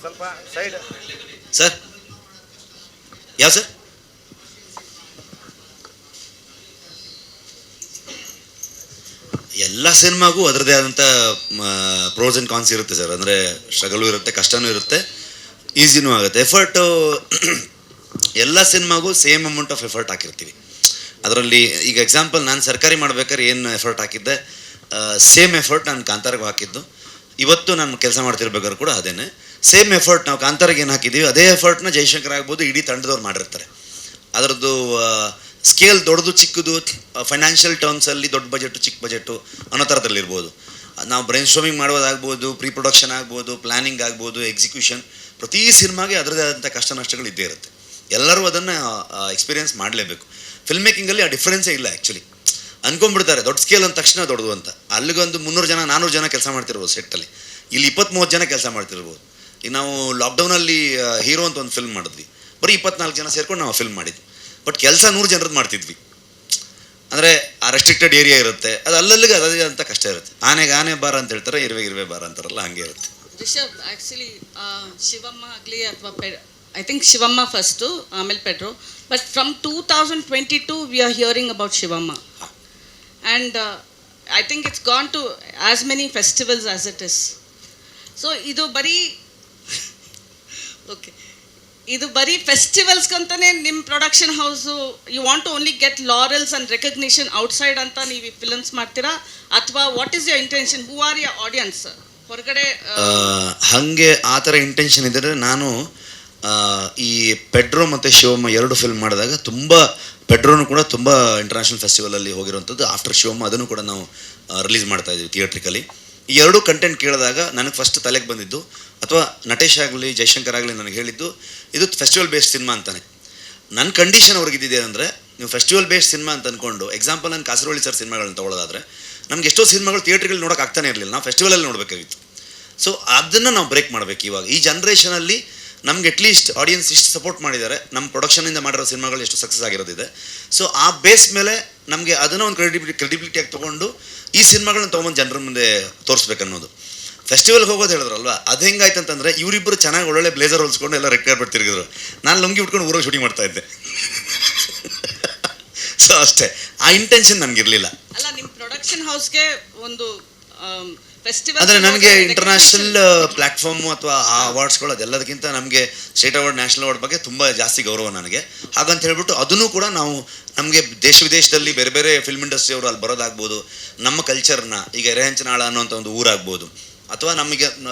S10: ಸ್ವಲ್ಪ ಸೈಡ್
S3: ಸರ್, ಯಾವ ಸರ್? ಎಲ್ಲ ಸಿನಿಮಾಗೂ ಅದರದೇ ಆದಂಥ ಪ್ರೋಸ್ ಆ್ಯಂಡ್ ಕಾನ್ಸ್ ಇರುತ್ತೆ ಸರ್. ಅಂದರೆ ಸ್ಟ್ರಗಲು ಇರುತ್ತೆ, ಕಷ್ಟನೂ ಇರುತ್ತೆ, ಈಸಿನೂ ಆಗುತ್ತೆ. ಎಫರ್ಟು ಎಲ್ಲ ಸಿನಿಮಾಗೂ ಸೇಮ್ ಅಮೌಂಟ್ ಆಫ್ ಎಫರ್ಟ್ ಹಾಕಿರ್ತೀವಿ. ಅದರಲ್ಲಿ ಈಗ ಎಕ್ಸಾಂಪಲ್, ನಾನು ಸರ್ಕಾರಿ ಮಾಡ್ಬೇಕಾದ್ರೆ ಏನು ಎಫರ್ಟ್ ಹಾಕಿದ್ದೆ, ಸೇಮ್ ಎಫರ್ಟ್ ನಾನು ಕಾಂತಾರಗೂ ಹಾಕಿದ್ದು. ಇವತ್ತು ನಾನು ಕೆಲಸ ಮಾಡ್ತಿರ್ಬೇಕಾದ್ರೆ ಕೂಡ ಅದೇನೆ ಸೇಮ್ ಎಫರ್ಟ್ ನಾವು ಕಾಂತಾರಿಗೆ ಏನು ಹಾಕಿದ್ದೀವಿ, ಅದೇ ಎಫರ್ಟ್ನ ಜೈಶಂಕರ್ ಆಗ್ಬೋದು, ಇಡೀ ತಂಡದವ್ರು ಮಾಡಿರ್ತಾರೆ. ಅದರದ್ದು ಸ್ಕೇಲ್ ದೊಡ್ಡದು ಚಿಕ್ಕದು, ಫೈನಾನ್ಷಿಯಲ್ ಟರ್ಮ್ಸಲ್ಲಿ ದೊಡ್ಡ ಬಜೆಟು ಚಿಕ್ಕ ಬಜೆಟು ಅನ್ನೋ ಥರದಲ್ಲಿ ಇರ್ಬೋದು. ನಾವು ಬ್ರೈನ್ ಸ್ಟ್ರೋಮಿಂಗ್ ಮಾಡೋದಾಗ್ಬೋದು, ಪ್ರೀ ಪ್ರೊಡಕ್ಷನ್ ಆಗ್ಬೋದು, ಪ್ಲ್ಯಾನಿಂಗ್ ಆಗ್ಬೋದು, ಎಕ್ಸಿಕ್ಯೂಷನ್, ಪ್ರತಿ ಸಿನಿಮಾಗೆ ಅದರದೇ ಆದಂಥ ಕಷ್ಟ ನಷ್ಟಗಳು ಇದ್ದೇ ಇರುತ್ತೆ. ಎಲ್ಲರೂ ಅದನ್ನು ಎಕ್ಸ್ಪೀರಿಯೆನ್ಸ್ ಮಾಡಲೇಬೇಕು. ಫಿಲ್ಮ್ ಮೇಕಿಂಗಲ್ಲಿ ಆ ಡಿಫ್ರೆನ್ಸೇ ಇಲ್ಲ ಆ್ಯಕ್ಚುಲಿ. ಅಂದ್ಕೊಂಡ್ಬಿಡ್ತಾರೆ ದೊಡ್ಡ ಸ್ಕೇಲ್ ಅಂದ ತಕ್ಷಣ ದೊಡ್ಡದು ಅಂತ. ಅಲ್ಲಿಗೊಂದು 300 ಜನ 400 ಜನ ಕೆಲಸ ಮಾಡ್ತಿರ್ಬೋದು ಸೆಟ್ಟಲ್ಲಿ, ಇಲ್ಲಿ 20-30 ಜನ ಕೆಲಸ ಮಾಡ್ತಿರ್ಬೋದು. ಈಗ ನಾವು ಲಾಕ್ಡೌನಲ್ಲಿ ಹೀರೋ ಅಂತ ಒಂದು ಫಿಲ್ಮ್ ಮಾಡಿದ್ವಿ, ಬರೀ 24 ಜನ ಸೇರ್ಕೊಂಡು ನಾವು ಫಿಲ್ಮ್ ಮಾಡಿದ್ವಿ. ಬಟ್ ಕೆಲಸ 100 ಜನರದ್ದು ಮಾಡ್ತಿದ್ವಿ. ಅಂದರೆ ಆ ರೆಸ್ಟ್ರಿಕ್ಟೆಡ್ ಏರಿಯಾ ಇರುತ್ತೆ, ಅದು ಅಲ್ಲಲ್ಲಿಗೆ ಅದೇ ಅಂತ ಕಷ್ಟ ಇರುತ್ತೆ. ಆನೆಗೆ ಆನೆ ಬಾರ ಅಂತ ಹೇಳ್ತಾರೆ, ಇರುವೆ ಬಾರ ಅಂತಾರಲ್ಲ, ಹಂಗೆ ಇರುತ್ತೆ.
S2: ರಿಷಬ್, ಆ್ಯಕ್ಚುಲಿ ಶಿವಮ್ಮ ಆಗಲಿ ಅಥವಾ ಐ ಥಿಂಕ್ ಶಿವಮ್ಮ ಫಸ್ಟು, ಆಮೇಲೆ Pedro. But from 2022 we are hearing about Shivamma. And I think it's gone to as many festivals as it is. So ಇದು ಬರೀ ಓಕೆ, ಇದು ಬರೀ ಫೆಸ್ಟಿವಲ್ಸ್ಗಂತಲೇ ನಿಮ್ಮ production house, you want to only get laurels and recognition outside ಅಂತ ನೀವು ಈ films ಮಾಡ್ತೀರಾ, ಅಥವಾ what is your intention? Who are your audience? ಹೊರಗಡೆ
S3: ಹಾಗೆ ಆ ಥರ ಇಂಟೆನ್ಷನ್ ಇದ್ದರೆ ನಾನು ಈ ಪೆಡ್ರೋ ಮತ್ತು ಶಿವಮ್ಮ 2 ಫಿಲ್ಮ್ ಮಾಡಿದಾಗ ತುಂಬ, ಪೆಡ್ರೋನು ಕೂಡ ತುಂಬ ಇಂಟರ್ನ್ಯಾಷನಲ್ ಫೆಸ್ಟಿವಲಲ್ಲಿ ಹೋಗಿರುವಂಥದ್ದು. ಆಫ್ಟರ್ ಶಿವಮ್ಮ ಅದನ್ನು ಕೂಡ ನಾವು ರಿಲೀಸ್ ಮಾಡ್ತಾಯಿದ್ದೀವಿ ಥಿಯೇಟ್ರಿಕಲಿ. ಈ 2 ಕಂಟೆಂಟ್ ಕೇಳಿದಾಗ ನನಗೆ ಫಸ್ಟ್ ತಲೆಗೆ ಬಂದಿದ್ದು, ಅಥವಾ ನಟೇಶ್ ಆಗಲಿ ಜೈಶಂಕರ್ ಆಗಲಿ ನನಗೆ ಹೇಳಿದ್ದು, ಇದು ಫೆಸ್ಟಿವಲ್ ಬೇಸ್ಡ್ ಸಿನಿಮಾ ಅಂತಾನೆ. ನನ್ನ ಕಂಡೀಷನ್ ಅವ್ರಿಗಿದ್ದಿದೆ ಅಂದರೆ, ನೀವು ಫೆಸ್ಟಿವಲ್ ಬೇಸ್ಡ್ ಸಿನಿಮಾ ಅಂತ ಅಂದ್ಕೊಂಡು, ಎಕ್ಸಾಂಪಲ್ ನಾನು ಕಾಸರವಳ್ಳಿ ಸರ್ ಸಿನಿಮಾಗಳನ್ನ ತೊಗೊಳ್ಳೋದಾದರೆ, ನಮ್ಗೆ ಎಷ್ಟೋ ಸಿನಿಮಾಗಳು ಥಿಯೇಟ್ರಿಗೆ ನೋಡೋಕೆ ಆಗ್ತಾನೆ ಇರಲಿಲ್ಲ, ನಾವು ಫೆಸ್ಟಿವಲಲ್ಲಿ ನೋಡಬೇಕಾಗಿತ್ತು. ಸೊ ಅದನ್ನು ನಾವು ಬ್ರೇಕ್ ಮಾಡಬೇಕು ಇವಾಗ. ಈ ಜನ್ರೇಷನಲ್ಲಿ ನಮ್ಗೆ ಅಟ್ಲೀಸ್ಟ್ ಆಡಿಯನ್ಸ್ ಇಷ್ಟು ಸಪೋರ್ಟ್ ಮಾಡಿದ್ದಾರೆ, ನಮ್ಮ ಪ್ರೊಡಕ್ಷನಿಂದ ಮಾಡಿರೋ ಸಿನಿಮಾಗಳು ಎಷ್ಟು ಸಕ್ಸಸ್ ಆಗಿರೋದಿದೆ. ಸೊ ಆ ಬೇಸ್ ಮೇಲೆ ನಮಗೆ ಅದನ್ನು ಒಂದು ಕ್ರೆಡಿಬಿಲಿಟಿಯಾಗಿ ತೊಗೊಂಡು ಈ ಸಿನಿಮಾಗಳನ್ನ ತೊಗೊಂಡು ಜನರ ಮುಂದೆ ತೋರಿಸ್ಬೇಕನ್ನೋದು. ಫೆಸ್ಟಿವಲ್ಗೆ ಹೋಗೋದು ಹೇಳಿದ್ರಲ್ವ, ಅದು ಹೆಂಗಾಯ್ತು ಅಂತಂದರೆ, ಇವರಿಬ್ಬರು ಚೆನ್ನಾಗಿ ಒಳ್ಳೊಳ್ಳೆ ಬ್ಲೇಸರ್ ಹೊಲ್ಸ್ಕೊಂಡು ಎಲ್ಲ ರೆಡ್ ಕಾರ್ಪೆಟ್ ತಿರುಗಿದ್ರು, ನಾನು ಲುಂಗಿ ಉಟ್ಕೊಂಡು ಊರಾಗ ಶೂಟಿಂಗ್ ಮಾಡ್ತಾಯಿದ್ದೆ. ಸೊ ಅಷ್ಟೇ, ಆ ಇಂಟೆನ್ಷನ್ ನನಗಿರಲಿಲ್ಲ.
S2: ಅಲ್ಲ, ನಿಮ್ಮ ಪ್ರೊಡಕ್ಷನ್ ಹೌಸ್ಗೆ ಒಂದು ಫೆಸ್ಟಿವಲ್
S3: ಅಂದರೆ ನನಗೆ ಇಂಟರ್ನ್ಯಾಷನಲ್ ಪ್ಲ್ಯಾಟ್ಫಾರ್ಮು ಅಥವಾ ಆ ಅವಾರ್ಡ್ಸ್ಗಳು ಅದೆಲ್ಲದಕ್ಕಿಂತ ನಮಗೆ ಸ್ಟೇಟ್ ಅವಾರ್ಡ್, ನ್ಯಾಷನಲ್ ಅವಾರ್ಡ್ ಬಗ್ಗೆ ತುಂಬ ಜಾಸ್ತಿ ಗೌರವ ನನಗೆ. ಹಾಗಂತ ಹೇಳ್ಬಿಟ್ಟು ಅದನ್ನು ಕೂಡ ನಾವು ನಮಗೆ ದೇಶ ವಿದೇಶದಲ್ಲಿ ಬೇರೆ ಬೇರೆ ಫಿಲ್ಮ್ ಇಂಡಸ್ಟ್ರಿ ಅವರು ಅಲ್ಲಿ ಬರೋದಾಗ್ಬೋದು, ನಮ್ಮ ಕಲ್ಚರ್ನ, ಈಗ ಎರೆಹಂಚನಾಳ ಅನ್ನೋಂಥ ಒಂದು ಊರಾಗ್ಬೋದು, ಅಥವಾ ನಮಗೆ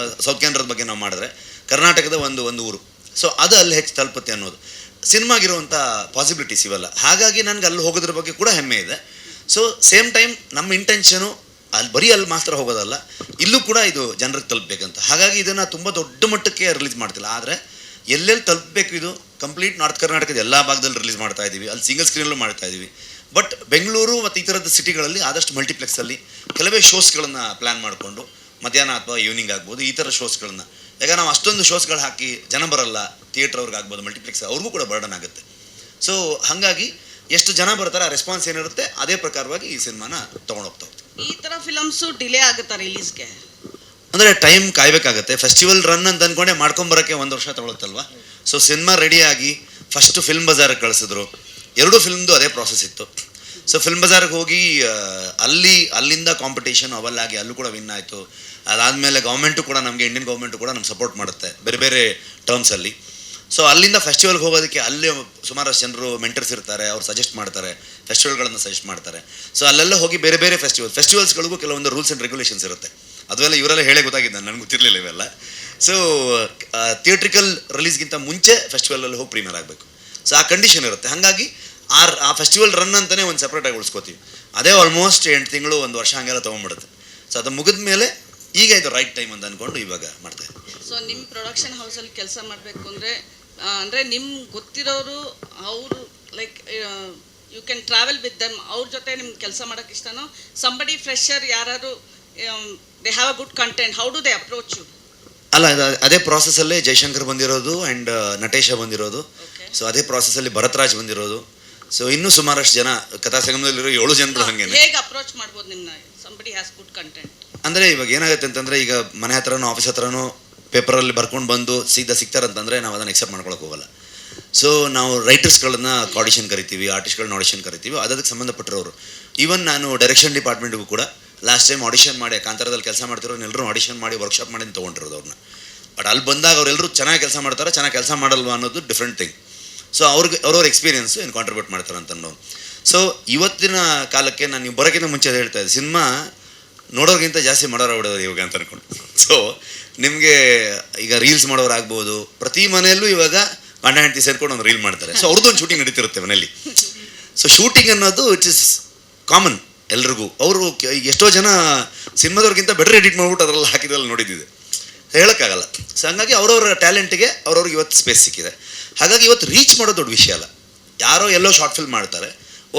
S3: ಸೌತ್ ಕೇಂದ್ರದ ಬಗ್ಗೆ ನಾವು ಮಾಡಿದ್ರೆ ಕರ್ನಾಟಕದ ಒಂದು ಊರು, ಸೊ ಅದು ಅಲ್ಲಿ ಹೆಚ್ಚು ತಲುಪುತ್ತೆ ಅನ್ನೋದು ಸಿನಿಮಾಗಿರುವಂಥ ಪಾಸಿಬಿಲಿಟೀಸ್ ಇವೆಲ್ಲ. ಹಾಗಾಗಿ ನನಗೆ ಅಲ್ಲಿ ಹೋಗೋದ್ರ ಬಗ್ಗೆ ಕೂಡ ಹೆಮ್ಮೆ ಇದೆ. ಸೊ ಸೇಮ್ ಟೈಮ್ ನಮ್ಮ ಇಂಟೆನ್ಷನು ಅಲ್ಲಿ ಬರೀ ಅಲ್ಲಿ ಮಾತ್ರ ಹೋಗೋದಲ್ಲ, ಇಲ್ಲೂ ಕೂಡ ಇದು ಜನರಿಗೆ ತಲುಪಬೇಕಂತ. ಹಾಗಾಗಿ ಇದನ್ನು ತುಂಬ ದೊಡ್ಡ ಮಟ್ಟಕ್ಕೆ ರಿಲೀಸ್ ಮಾಡ್ತಿಲ್ಲ, ಆದರೆ ಎಲ್ಲೆಲ್ಲಿ ತಲುಪಬೇಕು ಇದು ಕಂಪ್ಲೀಟ್ ನಾರ್ತ್ ಕರ್ನಾಟಕದ ಎಲ್ಲ ಭಾಗದಲ್ಲಿ ರಿಲೀಸ್ ಮಾಡ್ತಾ ಇದ್ದೀವಿ, ಅಲ್ಲಿ ಸಿಂಗಲ್ ಸ್ಕ್ರೀನಲ್ಲೂ ಮಾಡ್ತಾ ಇದ್ದೀವಿ. ಬಟ್ ಬೆಂಗಳೂರು ಮತ್ತು ಈ ಥರದ ಸಿಟಿಗಳಲ್ಲಿ ಆದಷ್ಟು ಮಲ್ಟಿಪ್ಲೆಕ್ಸಲ್ಲಿ ಕೆಲವೇ ಶೋಸ್ಗಳನ್ನು ಪ್ಲ್ಯಾನ್ ಮಾಡಿಕೊಂಡು, ಮಧ್ಯಾಹ್ನ ಅಥವಾ ಈವ್ನಿಂಗ್ ಆಗ್ಬೋದು, ಈ ಥರ ಶೋಸ್ಗಳನ್ನ. ಈಗ ನಾವು ಅಷ್ಟೊಂದು ಶೋಸ್ಗಳು ಹಾಕಿ ಜನ ಬರಲ್ಲ, ಥಿಯೇಟ್ರ್ ಅವ್ರಿಗೆ ಆಗ್ಬೋದು, ಮಲ್ಟಿಪ್ಲೆಕ್ಸ್ ಅವ್ರಿಗೂ ಕೂಡ ಬರ್ಡನ್ ಆಗುತ್ತೆ. ಸೊ ಹಾಗಾಗಿ ಎಷ್ಟು ಜನ ಬರ್ತಾರೆ, ಆ ರೆಸ್ಪಾನ್ಸ್ ಏನಿರುತ್ತೆ ಅದೇ ಪ್ರಕಾರವಾಗಿ ಈ ಸಿನಿಮಾನ ತೊಗೊಂಡೋಗ್ತಾ ಹೋಗ್ತೀವಿ.
S2: ಈ ಥರ ಫಿಲಮ್ಸು ಡಿಲೇ ಆಗುತ್ತಾ ರಿಲೀಸ್ಗೆ?
S3: ಅಂದರೆ ಟೈಮ್ ಕಾಯಬೇಕಾಗತ್ತೆ. ಫೆಸ್ಟಿವಲ್ ರನ್ ಅಂತ ಅಂದ್ಕೊಂಡೆ ಮಾಡ್ಕೊಂಬರೋಕ್ಕೆ 1 ವರ್ಷ ತೊಗೊಳುತ್ತಲ್ವ. ಸೊ ಸಿನಿಮಾ ರೆಡಿಯಾಗಿ ಫಸ್ಟು ಫಿಲ್ಮ್ ಬಜಾರಿಗೆ ಕಳಿಸಿದ್ರು, 2 ಫಿಲ್ಮ್ದು ಅದೇ ಪ್ರಾಸೆಸ್ ಇತ್ತು. ಸೊ ಫಿಲ್ಮ್ ಬಜಾರ್ಗೆ ಹೋಗಿ ಅಲ್ಲಿಂದ ಕಾಂಪಿಟೇಷನ್ ಅವೆಲ್ಲಾಗಿ ಅಲ್ಲೂ ಕೂಡ ವಿನ್ ಆಯಿತು. ಅದಾದಮೇಲೆ ಗೌರ್ಮೆಂಟು ಕೂಡ ನಮಗೆ, ಇಂಡಿಯನ್ ಗೌರ್ಮೆಂಟು ಕೂಡ ನಮ್ಗೆ ಸಪೋರ್ಟ್ ಮಾಡುತ್ತೆ ಬೇರೆ ಬೇರೆ ಟರ್ಮ್ಸಲ್ಲಿ. ಸೊ ಅಲ್ಲಿಂದ ಫೆಸ್ಟಿವಲ್ಗೆ ಹೋಗೋದಕ್ಕೆ ಅಲ್ಲೇ ಸುಮಾರಷ್ಟು ಜನರು ಮೆಂಟರ್ಸ್ ಇರ್ತಾರೆ, ಅವ್ರು ಸಜೆಸ್ಟ್ ಮಾಡ್ತಾರೆ, ಫೆಸ್ಟಿವಲ್ಗಳನ್ನು ಸಜೆಸ್ಟ್ ಮಾಡ್ತಾರೆ. ಸೊ ಅಲ್ಲೆಲ್ಲ ಹೋಗಿ ಬೇರೆ ಬೇರೆ ಫೆಸ್ಟಿವಲ್ಸ್ಗಳಿಗೂ ಕೆಲವೊಂದು ರೂಲ್ಸ್ ಆ್ಯಂಡ್ ರೆಗ್ಯುಲೇಷನ್ಸ್ ಇರುತ್ತೆ. ಅದೆಲ್ಲ ಇವರೆಲ್ಲ ಹೇಳೇ ಗೊತ್ತಾಗಿದ್ದ, ನನಗೆ ಗೊತ್ತಿರಲಿಲ್ಲ ಇವೆಲ್ಲ. ಸೊ ಥಿಯೇಟ್ರಿಕಲ್ ರಿಲೀಸ್ಗಿಂತ ಮುಂಚೆ ಫೆಸ್ಟಿವಲಲ್ಲಿ ಹೋಗಿ ಪ್ರೀಮಿಯರ್ ಆಗಬೇಕು. ಸೊ ಆ ಕಂಡೀಷನ್ ಇರುತ್ತೆ. ಹಾಗಾಗಿ ಆ ಫೆಸ್ಟಿವಲ್ ರನ್ ಅಂತಲೇ ಒಂದು ಸಪ್ರೇಟಾಗಿ ಉಳಿಸ್ಕೋತೀವಿ. ಅದೇ ಆಲ್ಮೋಸ್ಟ್ 8 ತಿಂಗಳು 1 ವರ್ಷ ಹಂಗೆಲ್ಲ ತೊಗೊಂಡ್ಬಿಡುತ್ತೆ. ಸೊ ಅದು ಮುಗಿದ ಮೇಲೆ ಈಗ ಇದು ರೈಟ್ ಟೈಮ್ ಅಂತ ಅಂದ್ಕೊಂಡು ಇವಾಗ ಮಾಡ್ತಾಯಿದ್ದೀವಿ.
S2: ಸೊ ನಿಮ್ಮ ಪ್ರೊಡಕ್ಷನ್ ಹೌಸಲ್ಲಿ ಕೆಲಸ ಮಾಡಬೇಕು ಅಂದರೆ ನಿಮ್ಗೆ ಗೊತ್ತಿರೋರು, ಅವರು like
S11: you can travel with them. ಅವ್ರ ಜೊತೆ ನಿಮ್ಗೆ ಕೆಲಸ ಮಾಡೋಕ್ಕೆ ಇಷ್ಟನೋ? ಸಂಬಡಿ ಫ್ರೆಶರ್ ಯಾರು they have a good content, how do they approach you?
S3: ಅಲ್ಲ, ಅದೇ ಪ್ರಾಸೆಸ್ಸಲ್ಲೇ ಜಯಶಂಕರ್ ಬಂದಿರೋದು ಆ್ಯಂಡ್ ನಟೇಶ ಬಂದಿರೋದು. ಸೊ ಅದೇ ಪ್ರಾಸೆಸ್ಸಲ್ಲಿ ಭರತ್ರಾಜ್ ಬಂದಿರೋದು. ಸೊ ಇನ್ನೂ ಸುಮಾರಷ್ಟು ಜನ ಕಥಾ ಸಂಗಮದಲ್ಲಿರೋ 7 ಜನರು ಹಾಗೆ.
S11: ಹೇಗೆ ಅಪ್ರೋಚ್ ಮಾಡ್ಬೋದು ನಿಮ್ಮನ್ನ ಸಂಬಡಿ ಹ್ಯಾಸ್ ಗುಡ್ ಕಂಟೆಂಟ್?
S3: ಅಂದರೆ ಇವಾಗ ಏನಾಗುತ್ತೆ ಅಂತಂದರೆ, ಈಗ ಮನೆ ಹತ್ರನೋ ಆಫೀಸ್ ಹತ್ರನೋ ಪೇಪರಲ್ಲಿ ಬರ್ಕೊಂಡು ಬಂದು ಸಿಗ್ತಾರಂತಂದರೆ ನಾವು ಅದನ್ನು ಎಕ್ಸೆಪ್ಟ್ ಮಾಡ್ಕೊಳಕ್ಕೆ ಹೋಗಲ್ಲ. ಸೊ ನಾವು ರೈಟರ್ಸ್ಗಳನ್ನ ಆಡಿಷನ್ ಕರಿತೀವಿ, ಆರ್ಟಿಸ್ಟ್ಗಳನ್ನ ಆಡಿಷನ್ ಕರಿತೀವಿ, ಅದಕ್ಕೆ ಸಂಬಂಧಪಟ್ಟಿರೋರು. ಈವನ್ ನಾನು ಡೈರೆಕ್ಷನ್ ಡಿಪಾರ್ಟ್ಮೆಂಟ್ಗೂ ಕೂಡ ಲಾಸ್ಟ್ ಟೈಮ್ ಆಡಿಷನ್ ಮಾಡಿ, ಕಾಂತಾರದಲ್ಲಿ ಕೆಲಸ ಮಾಡ್ತಿರೋರು ಆಡಿಷನ್ ಮಾಡಿ ವರ್ಕ್ಶಾಪ್ ಮಾಡಿ ತೊಗೊಂಡಿರೋದು ಅವ್ರನ್ನ. ಬಟ್ ಅಲ್ಲಿ ಬಂದಾಗ ಅವರೆಲ್ಲರೂ ಚೆನ್ನಾಗಿ ಕೆಲಸ ಮಾಡ್ತಾರೆ, ಚೆನ್ನಾಗಿ ಕೆಲಸ ಮಾಡಲ್ವಾ ಅನ್ನೋದು ಡಿಫ್ರೆಂಟ್ ಥಿಂಗ್. ಸೊ ಅವ್ರವ್ರ ಎಕ್ಸ್ಪೀರಿಯನ್ಸು ಏನು ಕಾಂಟ್ರಿಬ್ಯೂಟ್ ಮಾಡ್ತಾರೆ ಅಂತ ಅನ್ನೋದು. ಸೊ ಇವತ್ತಿನ ಕಾಲಕ್ಕೆ ನಾನು ನೀವು ಬರೋಕ್ಕಿಂತ ಮುಂಚೆ ಹೇಳ್ತಾ ಇದ್ದೆ, ಸಿನಿಮಾ ನೋಡೋರಿಗಿಂತ ಜಾಸ್ತಿ ಮಾಡೋರು ಬಿಡೋದು ಇವಾಗ ಅಂತ ಅನ್ಕೊಂಡು. ಸೊ ನಿಮಗೆ ಈಗ ರೀಲ್ಸ್ ಮಾಡೋರು ಆಗ್ಬೋದು, ಪ್ರತಿ ಮನೆಯಲ್ಲೂ ಇವಾಗ ಗಂಡ ಹೆಂಡತಿ ಸೇರ್ಕೊಂಡು ಒಂದು ರೀಲ್ ಮಾಡ್ತಾರೆ. ಸೊ ಅವ್ರದ್ದೊಂದು ಶೂಟಿಂಗ್ ನಡೀತಿರುತ್ತೆ ಮನೇಲಿ. ಸೊ ಶೂಟಿಂಗ್ ಅನ್ನೋದು ಇಟ್ಸ್ ಇಸ್ ಕಾಮನ್ ಎಲ್ರಿಗೂ. ಅವರು ಎಷ್ಟೋ ಜನ ಸಿನಿಮಾದವ್ರಿಗಿಂತ ಬೆಟರ್ ಎಡಿಟ್ ಮಾಡ್ಬಿಟ್ಟು ಅದರಲ್ಲಿ ಹಾಕಿದ್ರಲ್ಲಿ ನೋಡಿದ್ದಿದೆ, ಹೇಳೋಕ್ಕಾಗಲ್ಲ. ಸೊ ಹಂಗಾಗಿ ಅವ್ರವ್ರ ಟ್ಯಾಲೆಂಟಿಗೆ ಅವ್ರವ್ರಿಗೆ ಇವತ್ತು ಸ್ಪೇಸ್ ಸಿಕ್ಕಿದೆ. ಹಾಗಾಗಿ ಇವತ್ತು ರೀಚ್ ಮಾಡೋದು ದೊಡ್ಡ ವಿಷಯ ಅಲ್ಲ. ಯಾರೋ ಎಲ್ಲೋ ಶಾರ್ಟ್ ಫಿಲ್ಮ್ ಮಾಡ್ತಾರೆ,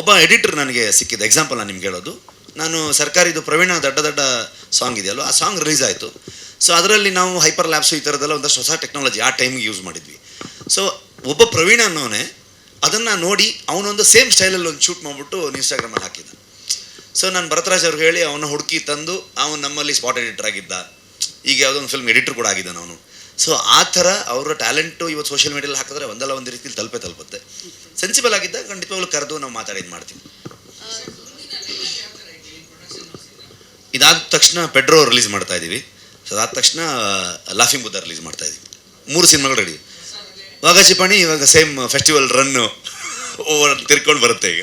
S3: ಒಬ್ಬ ಎಡಿಟರ್ ನನಗೆ ಸಿಕ್ಕಿದೆ. ಎಕ್ಸಾಂಪಲ್ ನಾನು ನಿಮ್ಗೆ ಹೇಳೋದು, ನಾನು ಸರ್ಕಾರಿದು ಪ್ರವೀಣ ದೊಡ್ಡ ಸಾಂಗ್ ಇದೆಯಲ್ಲೋ, ಆ ಸಾಂಗ್ ರಿಲೀಸ್ ಆಯಿತು. ಸೊ ಅದರಲ್ಲಿ ನಾವು ಹೈಪರ್ ಲ್ಯಾಬ್ಸು ಈ ಥರದ್ದೆಲ್ಲ ಒಂದಷ್ಟು ಹೊಸ ಟೆಕ್ನಾಲಜಿ ಆ ಟೈಮಿಗೆ ಯೂಸ್ ಮಾಡಿದ್ವಿ. ಸೊ ಒಬ್ಬ ಪ್ರವೀಣ ಅನ್ನೋನೇ ಅದನ್ನು ನೋಡಿ ಅವನೊಂದು ಸೇಮ್ ಸ್ಟೈಲಲ್ಲಿ ಒಂದು ಶೂಟ್ ಮಾಡಿಬಿಟ್ಟು ಇನ್ಸ್ಟಾಗ್ರಾಮಲ್ಲಿ ಹಾಕಿದ್ದ. ಸೊ ನಾನು ಭರತ್ರಾಜ್ ಅವ್ರಿಗೆ ಹೇಳಿ ಅವನ್ನ ಹುಡುಕಿ ತಂದು ಅವನು ನಮ್ಮಲ್ಲಿ ಸ್ಪಾಟ್ ಎಡಿಟರ್ ಆಗಿದ್ದ. ಈಗ ಯಾವುದೊಂದು ಫಿಲ್ಮ್ ಎಡಿಟರ್ ಕೂಡ ಆಗಿದ್ದಾನೆ ಅವನು. ಸೊ ಆ ಥರ ಅವರ ಟ್ಯಾಲೆಂಟು ಇವತ್ತು ಸೋಷಿಯಲ್ ಮೀಡಿಯಲ್ಲಿ ಹಾಕಿದ್ರೆ ಒಂದಲ್ಲ ಒಂದು ರೀತಿಯಲ್ಲಿ ತಲುಪುತ್ತೆ. ಸೆನ್ಸಿಬಲ್ ಆಗಿದ್ದಾಗ ಖಂಡಿತವಾಗ್ಲೂ ಕರೆದು ನಾವು ಮಾತಾಡಿದ್ದು ಮಾಡ್ತೀವಿ. ಇದಾದ ತಕ್ಷಣ ಪೆಡ್ರೋ ರಿಲೀಸ್ ಮಾಡ್ತಾ ಇದ್ದೀವಿ. ಸೊ ಅದಾದ ತಕ್ಷಣ ಲಾಫಿಂಗ್ ಬುದ್ಧ ರಿಲೀಸ್ ಮಾಡ್ತಾ ಇದ್ದೀವಿ. 3 ಸಿನಿಮಾಗಳು ರೆಡಿ. ವಾಘಚಿಪಾಣಿ ಇವಾಗ ಸೇಮ್ ಫೆಸ್ಟಿವಲ್ ರನ್ನು ಓವರ್ ತಿರ್ಕೊಂಡು ಬರುತ್ತೆ ಈಗ.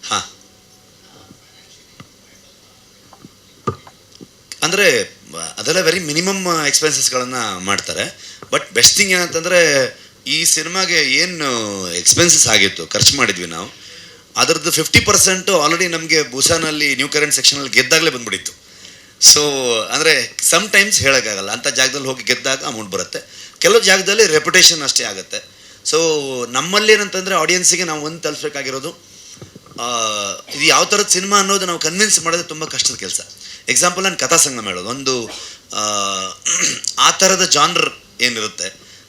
S3: ಹಾಂ, ಅಂದರೆ ಅದೆಲ್ಲ ವೆರಿ ಮಿನಿಮಮ್ ಎಕ್ಸ್ಪೆನ್ಸಸ್ಗಳನ್ನು ಮಾಡ್ತಾರೆ. ಬಟ್ ಬೆಸ್ಟ್ ಥಿಂಗ್ ಏನಂತಂದರೆ, ಈ ಸಿನಿಮಾಗೆ ಏನು ಎಕ್ಸ್ಪೆನ್ಸಸ್ ಆಗಿತ್ತು, ಖರ್ಚು ಮಾಡಿದ್ವಿ ನಾವು, ಅದರದ್ದು 50% ಆಲ್ರೆಡಿ ನಮಗೆ ಬುಸಾನಲ್ಲಿ ನ್ಯೂ ಕರೆಂಟ್ ಸೆಕ್ಷನಲ್ಲಿ ಗೆದ್ದಾಗಲೇ ಬಂದುಬಿಟ್ಟಿತ್ತು. ಸೊ ಅಂದರೆ ಸಮ್ಟೈಮ್ಸ್ ಹೇಳೋಕ್ಕಾಗಲ್ಲ, ಅಂಥ ಜಾಗದಲ್ಲಿ ಹೋಗಿ ಗೆದ್ದಾಗ ಅಮೌಂಟ್ ಬರುತ್ತೆ. ಕೆಲವು ಜಾಗದಲ್ಲಿ ರೆಪ್ಯುಟೇಷನ್ ಅಷ್ಟೇ ಆಗುತ್ತೆ. ಸೊ ನಮ್ಮಲ್ಲಿ ಏನಂತಂದರೆ ಆಡಿಯನ್ಸಿಗೆ ನಾವು ಒಂದು ತಲುಪಬೇಕಾಗಿರೋದು, ಇದು ಯಾವ ಥರದ ಸಿನಿಮಾ ಅನ್ನೋದು ನಾವು ಕನ್ವಿನ್ಸ್ ಮಾಡೋದು ತುಂಬ ಕಷ್ಟದ ಕೆಲಸ. ಎಕ್ಸಾಂಪಲ್ ನಾನು ಕಥಾ ಸಂಗಮ ಹೇಳೋದು, ಒಂದು ಆ ಥರದ ಜಾನ್ರ್ ಏನಿರುತ್ತೆ,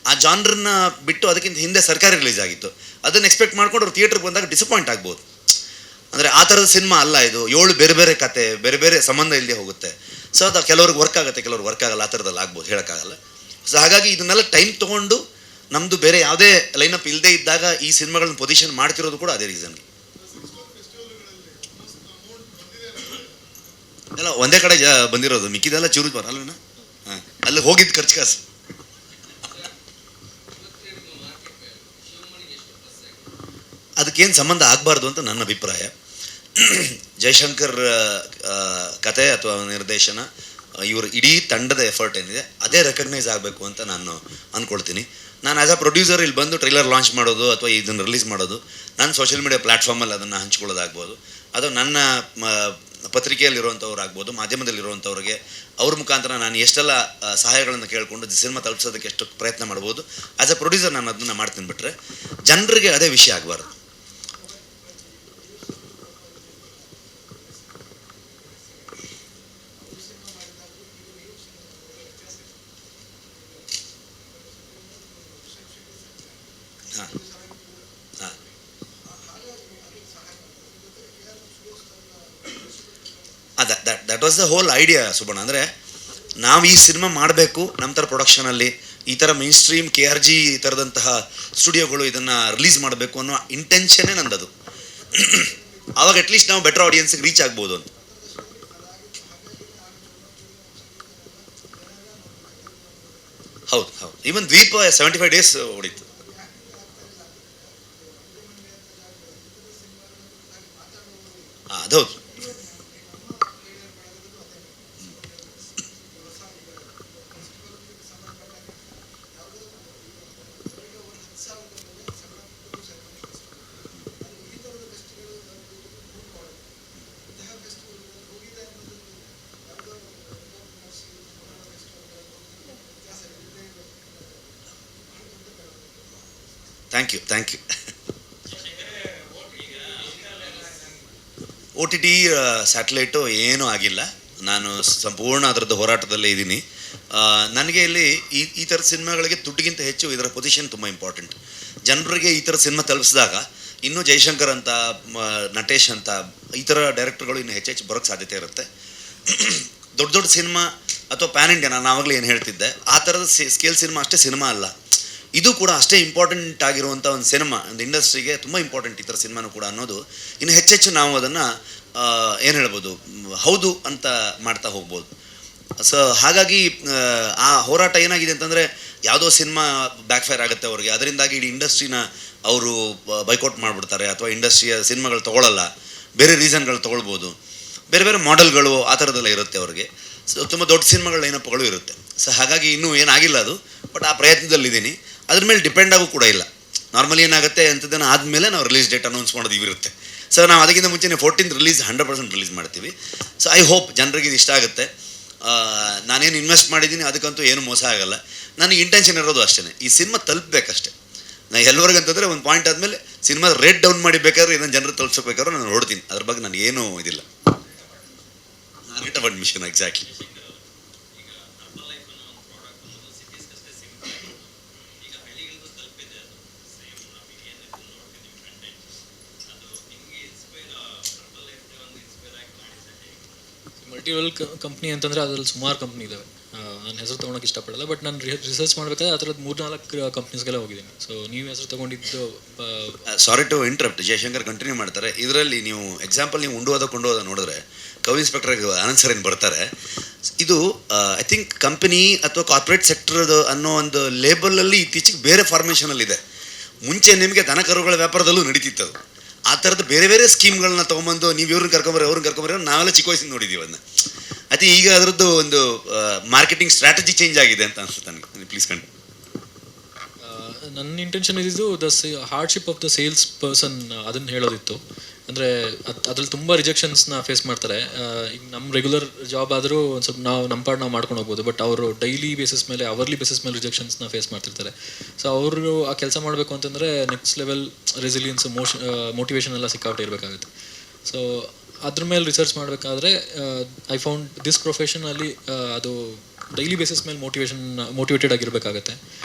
S3: ಆ ಜಾನ್ರನ್ನ ಬಿಟ್ಟು ಅದಕ್ಕಿಂತ ಹಿಂದೆ ಸರ್ಕಾರಿ ರಿಲೀಸ್ ಆಗಿತ್ತು. ಅದನ್ನು ಎಕ್ಸ್ಪೆಕ್ಟ್ ಮಾಡ್ಕೊಂಡು ಅವ್ರು ಥಿಯೇಟ್ರಿಗೆ ಬಂದಾಗ ಡಿಸಪಾಯಿಂಟ್ ಆಗ್ಬೋದು. ಅಂದರೆ ಆ ಥರದ ಸಿನಿಮಾ ಅಲ್ಲ ಇದು. 7 ಬೇರೆ ಬೇರೆ ಕತೆ, ಬೇರೆ ಬೇರೆ ಸಂಬಂಧ ಇಲ್ಲದೆ ಹೋಗುತ್ತೆ. ಸೊ ಅದು ಕೆಲವ್ರಿಗೆ ವರ್ಕ್ ಆಗುತ್ತೆ, ಕೆಲವ್ರಿಗೆ ವರ್ಕ್ ಆಗಲ್ಲ. ಆ ಥರದಲ್ಲಿ ಆಗ್ಬೋದು, ಹೇಳೋಕ್ಕಾಗಲ್ಲ. ಸೊ ಹಾಗಾಗಿ ಇದನ್ನೆಲ್ಲ ಟೈಮ್ ತೊಗೊಂಡು ನಮ್ಮದು ಬೇರೆ ಯಾವುದೇ ಲೈನಪ್ ಇಲ್ಲದೆ ಇದ್ದಾಗ ಈ ಸಿನಿಮಾಗಳನ್ನ ಪೊಸಿಷನ್ ಮಾಡ್ತಿರೋದು ಕೂಡ ಅದೇ ರೀಸನ್ಗೆ. ಎಲ್ಲ ಒಂದೇ ಕಡೆ ಬಂದಿರೋದು, ಮಿಕ್ಕಿದೆಲ್ಲ ಚೂರು ಬರಲ್ವೇನ. ಹಾಂ, ಅಲ್ಲಿ ಹೋಗಿದ್ದು ಖರ್ಚು ಕಾಸು. ಅದಕ್ಕೇನು ಸಂಬಂಧ ಆಗಬಾರ್ದು ಅಂತ ನನ್ನ ಅಭಿಪ್ರಾಯ. ಜಯಶಂಕರ್ ಕತೆ ಅಥವಾ ನಿರ್ದೇಶನ, ಇವರು ಇಡೀ ತಂಡದ ಎಫರ್ಟ್ ಏನಿದೆ ಅದೇ ರೆಕಗ್ನೈಸ್ ಆಗಬೇಕು ಅಂತ ನಾನು ಅಂದ್ಕೊಳ್ತೀನಿ. ನಾನು ಆ್ಯಸ್ ಅ ಪ್ರೊಡ್ಯೂಸರ್ ಇಲ್ಲಿ ಬಂದು ಟ್ರೈಲರ್ ಲಾಂಚ್ ಮಾಡೋದು ಅಥವಾ ಇದನ್ನು ರಿಲೀಸ್ ಮಾಡೋದು, ನಾನು ಸೋಷಿಯಲ್ ಮೀಡಿಯಾ ಪ್ಲ್ಯಾಟ್ಫಾರ್ಮಲ್ಲಿ ಅದನ್ನು ಹಂಚ್ಕೊಳ್ಳೋದಾಗ್ಬೋದು, ಅದು ನನ್ನ ಪತ್ರಿಕೆಯಲ್ಲಿರುವಂಥವ್ರು ಆಗ್ಬೋದು, ಮಾಧ್ಯಮದಲ್ಲಿರುವಂಥವ್ರಿಗೆ ಅವ್ರ ಮುಖಾಂತರ ನಾನು ಎಷ್ಟೆಲ್ಲ ಸಹಾಯಗಳನ್ನು ಕೇಳಿಕೊಂಡು ಸಿನಿಮಾ ತಲುಪಿಸೋದಕ್ಕೆ ಎಷ್ಟು ಪ್ರಯತ್ನ ಮಾಡ್ಬೋದು. ಆ್ಯಸ್ ಅ ಪ್ರೊಡ್ಯೂಸರ್ ನಾನು ಅದನ್ನು ಮಾಡ್ತೀನಿ. ಬಿಟ್ಟರೆ ಜನರಿಗೆ ಅದೇ ವಿಷಯ ಆಗಬಾರ್ದು. ಹಾಂ ಹಾಂ that was the whole idea Subanna. ಅಂದರೆ ನಾವು ಈ ಸಿನಿಮಾ ಮಾಡಬೇಕು, ನಮ್ಮ ಥರ ಪ್ರೊಡಕ್ಷನಲ್ಲಿ ಈ ಥರ ಮೈನ್ ಸ್ಟ್ರೀಮ್ KRG ಈ ಥರದಂತಹ ಸ್ಟುಡಿಯೋಗಳು ಇದನ್ನು ರಿಲೀಸ್ ಮಾಡಬೇಕು ಅನ್ನೋ ಇಂಟೆನ್ಷನ್ನೇ ನಂದದು. ಆವಾಗ ಅಟ್ಲೀಸ್ಟ್ ನಾವು ಬೆಟರ್ ಆಡಿಯನ್ಸಿಗೆ ರೀಚ್ ಆಗ್ಬೋದು ಅಂತ. ಹೌದು ಹೌದು, ಈವನ್ ದ್ವೀಪ 75 days ಹೊಡಿತು. ಅದೌದು. ಥ್ಯಾಂಕ್ ಯು OTT ಸ್ಯಾಟಲೈಟು ಏನೂ ಆಗಿಲ್ಲ. ನಾನು ಸಂಪೂರ್ಣ ಅದರದ್ದು ಹೋರಾಟದಲ್ಲೇ ಇದ್ದೀನಿ. ನನಗೆ ಇಲ್ಲಿ ಈ ಥರದ ಸಿನಿಮಾಗಳಿಗೆ ದುಡ್ಡಿಗಿಂತ ಹೆಚ್ಚು ಇದರ ಪೊಸಿಷನ್ ತುಂಬ ಇಂಪಾರ್ಟೆಂಟ್. ಜನರಿಗೆ ಈ ಥರ ಸಿನಿಮಾ ತಲುಪಿಸಿದಾಗ ಇನ್ನೂ ಜಯಶಂಕರ್ ಅಂತ, ನಟೇಶ್ ಅಂತ ಈ ಥರ ಡೈರೆಕ್ಟರ್ಗಳು ಇನ್ನೂ ಹೆಚ್ಚೆಚ್ಚು ಬರೋಕ್ಕೆ ಸಾಧ್ಯತೆ ಇರುತ್ತೆ. ದೊಡ್ಡ ದೊಡ್ಡ ಸಿನಿಮಾ ಅಥವಾ ಪ್ಯಾನ್ ಇಂಡಿಯಾ, ನಾನು ಆವಾಗಲೇ ಏನು ಹೇಳ್ತಿದ್ದೆ, ಆ ಥರದ ಸ್ಕೇಲ್ ಸಿನಿಮಾ ಅಷ್ಟೇ ಸಿನಿಮಾ ಅಲ್ಲ, ಇದು ಕೂಡ ಅಷ್ಟೇ ಇಂಪಾರ್ಟೆಂಟ್ ಆಗಿರುವಂಥ ಒಂದು ಸಿನಿಮಾ, ಒಂದು ಇಂಡಸ್ಟ್ರಿಗೆ ತುಂಬ ಇಂಪಾರ್ಟೆಂಟ್ ಈ ಥರ ಸಿನಿಮಾನು ಕೂಡ ಅನ್ನೋದು ಇನ್ನು ಹೆಚ್ಚೆಚ್ಚು ನಾವು ಅದನ್ನು ಏನು ಹೇಳ್ಬೋದು, ಹೌದು ಅಂತ ಮಾಡ್ತಾ ಹೋಗ್ಬೋದು. ಸೊ ಹಾಗಾಗಿ ಆ ಹೋರಾಟ ಏನಾಗಿದೆ ಅಂತಂದರೆ, ಯಾವುದೋ ಸಿನಿಮಾ ಬ್ಯಾಕ್ಫೈರ್ ಆಗುತ್ತೆ ಅವ್ರಿಗೆ, ಅದರಿಂದಾಗಿ ಇಡೀ ಇಂಡಸ್ಟ್ರಿನ ಅವರು ಬೈಕೌಟ್ ಮಾಡಿಬಿಡ್ತಾರೆ, ಅಥವಾ ಇಂಡಸ್ಟ್ರಿಯ ಸಿನಿಮಾಗಳು ತೊಗೊಳ್ಳಲ್ಲ, ಬೇರೆ ರೀಸನ್ಗಳು ತೊಗೊಳ್ಬೋದು, ಬೇರೆ ಬೇರೆ ಮಾಡೆಲ್ಗಳು ಆ ಥರದ್ದೆಲ್ಲ ಇರುತ್ತೆ ಅವ್ರಿಗೆ. ಸೊ ತುಂಬ ದೊಡ್ಡ ಸಿನಿಮಾಗಳ ಲೈನಪ್ಗಳು ಇರುತ್ತೆ. ಸೊ ಹಾಗಾಗಿ ಇನ್ನೂ ಏನಾಗಿಲ್ಲ ಅದು, ಬಟ್ ಆ ಪ್ರಯತ್ನದಲ್ಲಿದ್ದೀನಿ. ಅದ್ರ ಮೇಲೆ ಡಿಪೆಂಡ್ ಆಗು ಕೂಡ ಇಲ್ಲ. ನಾರ್ಮಲಿ ಏನಾಗುತ್ತೆ ಅಂಥದ್ದನ್ನು ಆದಮೇಲೆ ನಾವು ರಿಲೀಸ್ ಡೇಟ್ ಅನೌನ್ಸ್ ಮಾಡೋದು ಇರುತ್ತೆ. ಸೊ ನಾವು ಅದಕ್ಕಿಂತ ಮುಂಚೆನೇ 14th ರಿಲೀಸ್ 100% ರಿಲೀಸ್ ಮಾಡ್ತೀವಿ. ಸೊ ಐ ಹೋಪ್ ಜನರಿಗೆ ಇದು ಇಷ್ಟ ಆಗುತ್ತೆ. ನಾನೇನು ಇನ್ವೆಸ್ಟ್ ಮಾಡಿದ್ದೀನಿ ಅದಕ್ಕಂತೂ ಏನು ಮೋಸ ಆಗಲ್ಲ. ನನಗೆ ಇಂಟೆನ್ಷನ್ ಇರೋದು ಅಷ್ಟೇ, ಈ ಸಿನಿಮಾ ತಲುಪಬೇಕಷ್ಟೇ. ನಾನು ಎಲ್ಲರಿಗಂತಂದರೆ ಒಂದು ಪಾಯಿಂಟ್ ಆದಮೇಲೆ ಸಿನಿಮಾ ರೇಟ್ ಡೌನ್ ಮಾಡಿ ಬೇಕಾದ್ರೆ ಇದನ್ನು ಜನರು ತಲುಪಿಸ್ಬೇಕಾದ್ರೂ ನಾನು ನೋಡ್ತೀನಿ. ಅದ್ರ ಬಗ್ಗೆ ನನಗೇನು ಇದಿಲ್ಲ. Rate of admission exactly.
S8: ಮಲ್ಟಿವಲ್ ಕಂಪ್ನಿ ಅಂತಂದರೆ ಅದರಲ್ಲಿ ಸುಮಾರು ಕಂಪ್ನಿ ಇದ್ದಾವೆ. ನಾನು ಹೆಸರು ತೊಗೊಳಕ್ಕೆ ಇಷ್ಟಪಡಲ್ಲ, ಬಟ್ ನಾನು ರಿಸರ್ಚ್ ಮಾಡಬೇಕಾದ್ರೆ ಆ ಥರದ್ದು 3-4 ಕಂಪ್ನೀಸ್ಗೆಲ್ಲ ಹೋಗಿದ್ದೀನಿ. ಸೊ ನೀವು ಹೆಸರು ತೊಗೊಂಡಿದ್ದು
S3: sorry to interrupt, Jayashankar continue ಮಾಡ್ತಾರೆ. ಇದರಲ್ಲಿ ನೀವು ಎಕ್ಸಾಂಪಲ್ ನೀವು ಕೊಂಡೋದ ನೋಡಿದ್ರೆ ಕವಿ ಇನ್ಸ್ಪೆಕ್ಟರ್ ಆನಂದ್ ಸರ್ ಏನು ಬರ್ತಾರೆ, ಇದು ಐ ಥಿಂಕ್ ಕಂಪನಿ ಅಥವಾ ಕಾರ್ಪೊರೇಟ್ ಸೆಕ್ಟರ್ ಅನ್ನೋ ಒಂದು ಲೇಬಲಲ್ಲಿ ಇತ್ತೀಚೆಗೆ ಬೇರೆ ಫಾರ್ಮೇಷನಲ್ಲಿದೆ. ಮುಂಚೆ ನಿಮಗೆ ದನ ಕರುಗಳ ವ್ಯಾಪಾರದಲ್ಲೂ ನಡೀತಿತ್ತು ಅದು. ಆ ಥರದ್ದು ಬೇರೆ ಬೇರೆ ಸ್ಕೀಮ್ಗಳನ್ನ ತೊಗೊಂಬಂದು ನೀವು ಇವ್ರನ್ನ ಕರ್ಕೊಂಬರ್ರಿ ನಾವೆಲ್ಲ ಚಿಕ್ಕ ವಯಸ್ಸಿನ ನೋಡಿದ್ದೀವಿ ಅದನ್ನ. ಅತಿ ಈಗ ಅದರದ್ದು ಒಂದು ಮಾರ್ಕೆಟಿಂಗ್ ಸ್ಟ್ರಾಟಜಿ ಚೇಂಜ್ ಆಗಿದೆ ಅಂತ ಅನ್ಸುತ್ತೆ ನನಗೆ. ಪ್ಲೀಸ್ ಕಂಡು.
S8: ನನ್ನ ಇಂಟೆನ್ಷನ್ ಇದ್ದಿದ್ದು hardship of the sales person, ಅದನ್ನು ಹೇಳೋದಿತ್ತು. ಅಂದರೆ ಅದ್ರಲ್ಲಿ ತುಂಬ ರಿಜೆಕ್ಷನ್ಸ್ನ ಫೇಸ್ ಮಾಡ್ತಾರೆ. ಈಗ ನಮ್ಮ ರೆಗ್ಯುಲರ್ ಜಾಬ್ ಆದರೂ ಒಂದು ಸ್ವಲ್ಪ ನಾವು ನಾವು ಮಾಡ್ಕೊಂಡು ಹೋಗ್ಬೋದು, ಬಟ್ ಅವರು ಡೈಲಿ ಬೇಸಿಸ್ ಮೇಲೆ, ಅವರ್ಲಿ ಬೇಸಿಸ್ ಮೇಲೆ ರಿಜೆಕ್ಷನ್ಸ್ನ ಫೇಸ್ ಮಾಡ್ತಿರ್ತಾರೆ. ಸೊ ಅವರು ಆ ಕೆಲಸ ಮಾಡಬೇಕು ಅಂತಂದರೆ ನೆಕ್ಸ್ಟ್ ಲೆವೆಲ್ ರೆಸಿಲಿಯನ್ಸ್, ಮೋಟಿವೇಶನ್ ಎಲ್ಲ ಸಿಕ್ಕಾಪಟ್ಟೆ ಇರಬೇಕಾಗುತ್ತೆ. ಸೊ ಅದ್ರ ಮೇಲೆ ರಿಸರ್ಚ್ ಮಾಡಬೇಕಾದ್ರೆ ಐ ಫೌಂಡ್ ದಿಸ್ ಪ್ರೊಫೆಷನಲ್ಲಿ ಅದು ಡೈಲಿ ಬೇಸಿಸ್ ಮೇಲೆ ಮೋಟಿವೇಟೆಡ್ ಆಗಿರಬೇಕಾಗತ್ತೆ.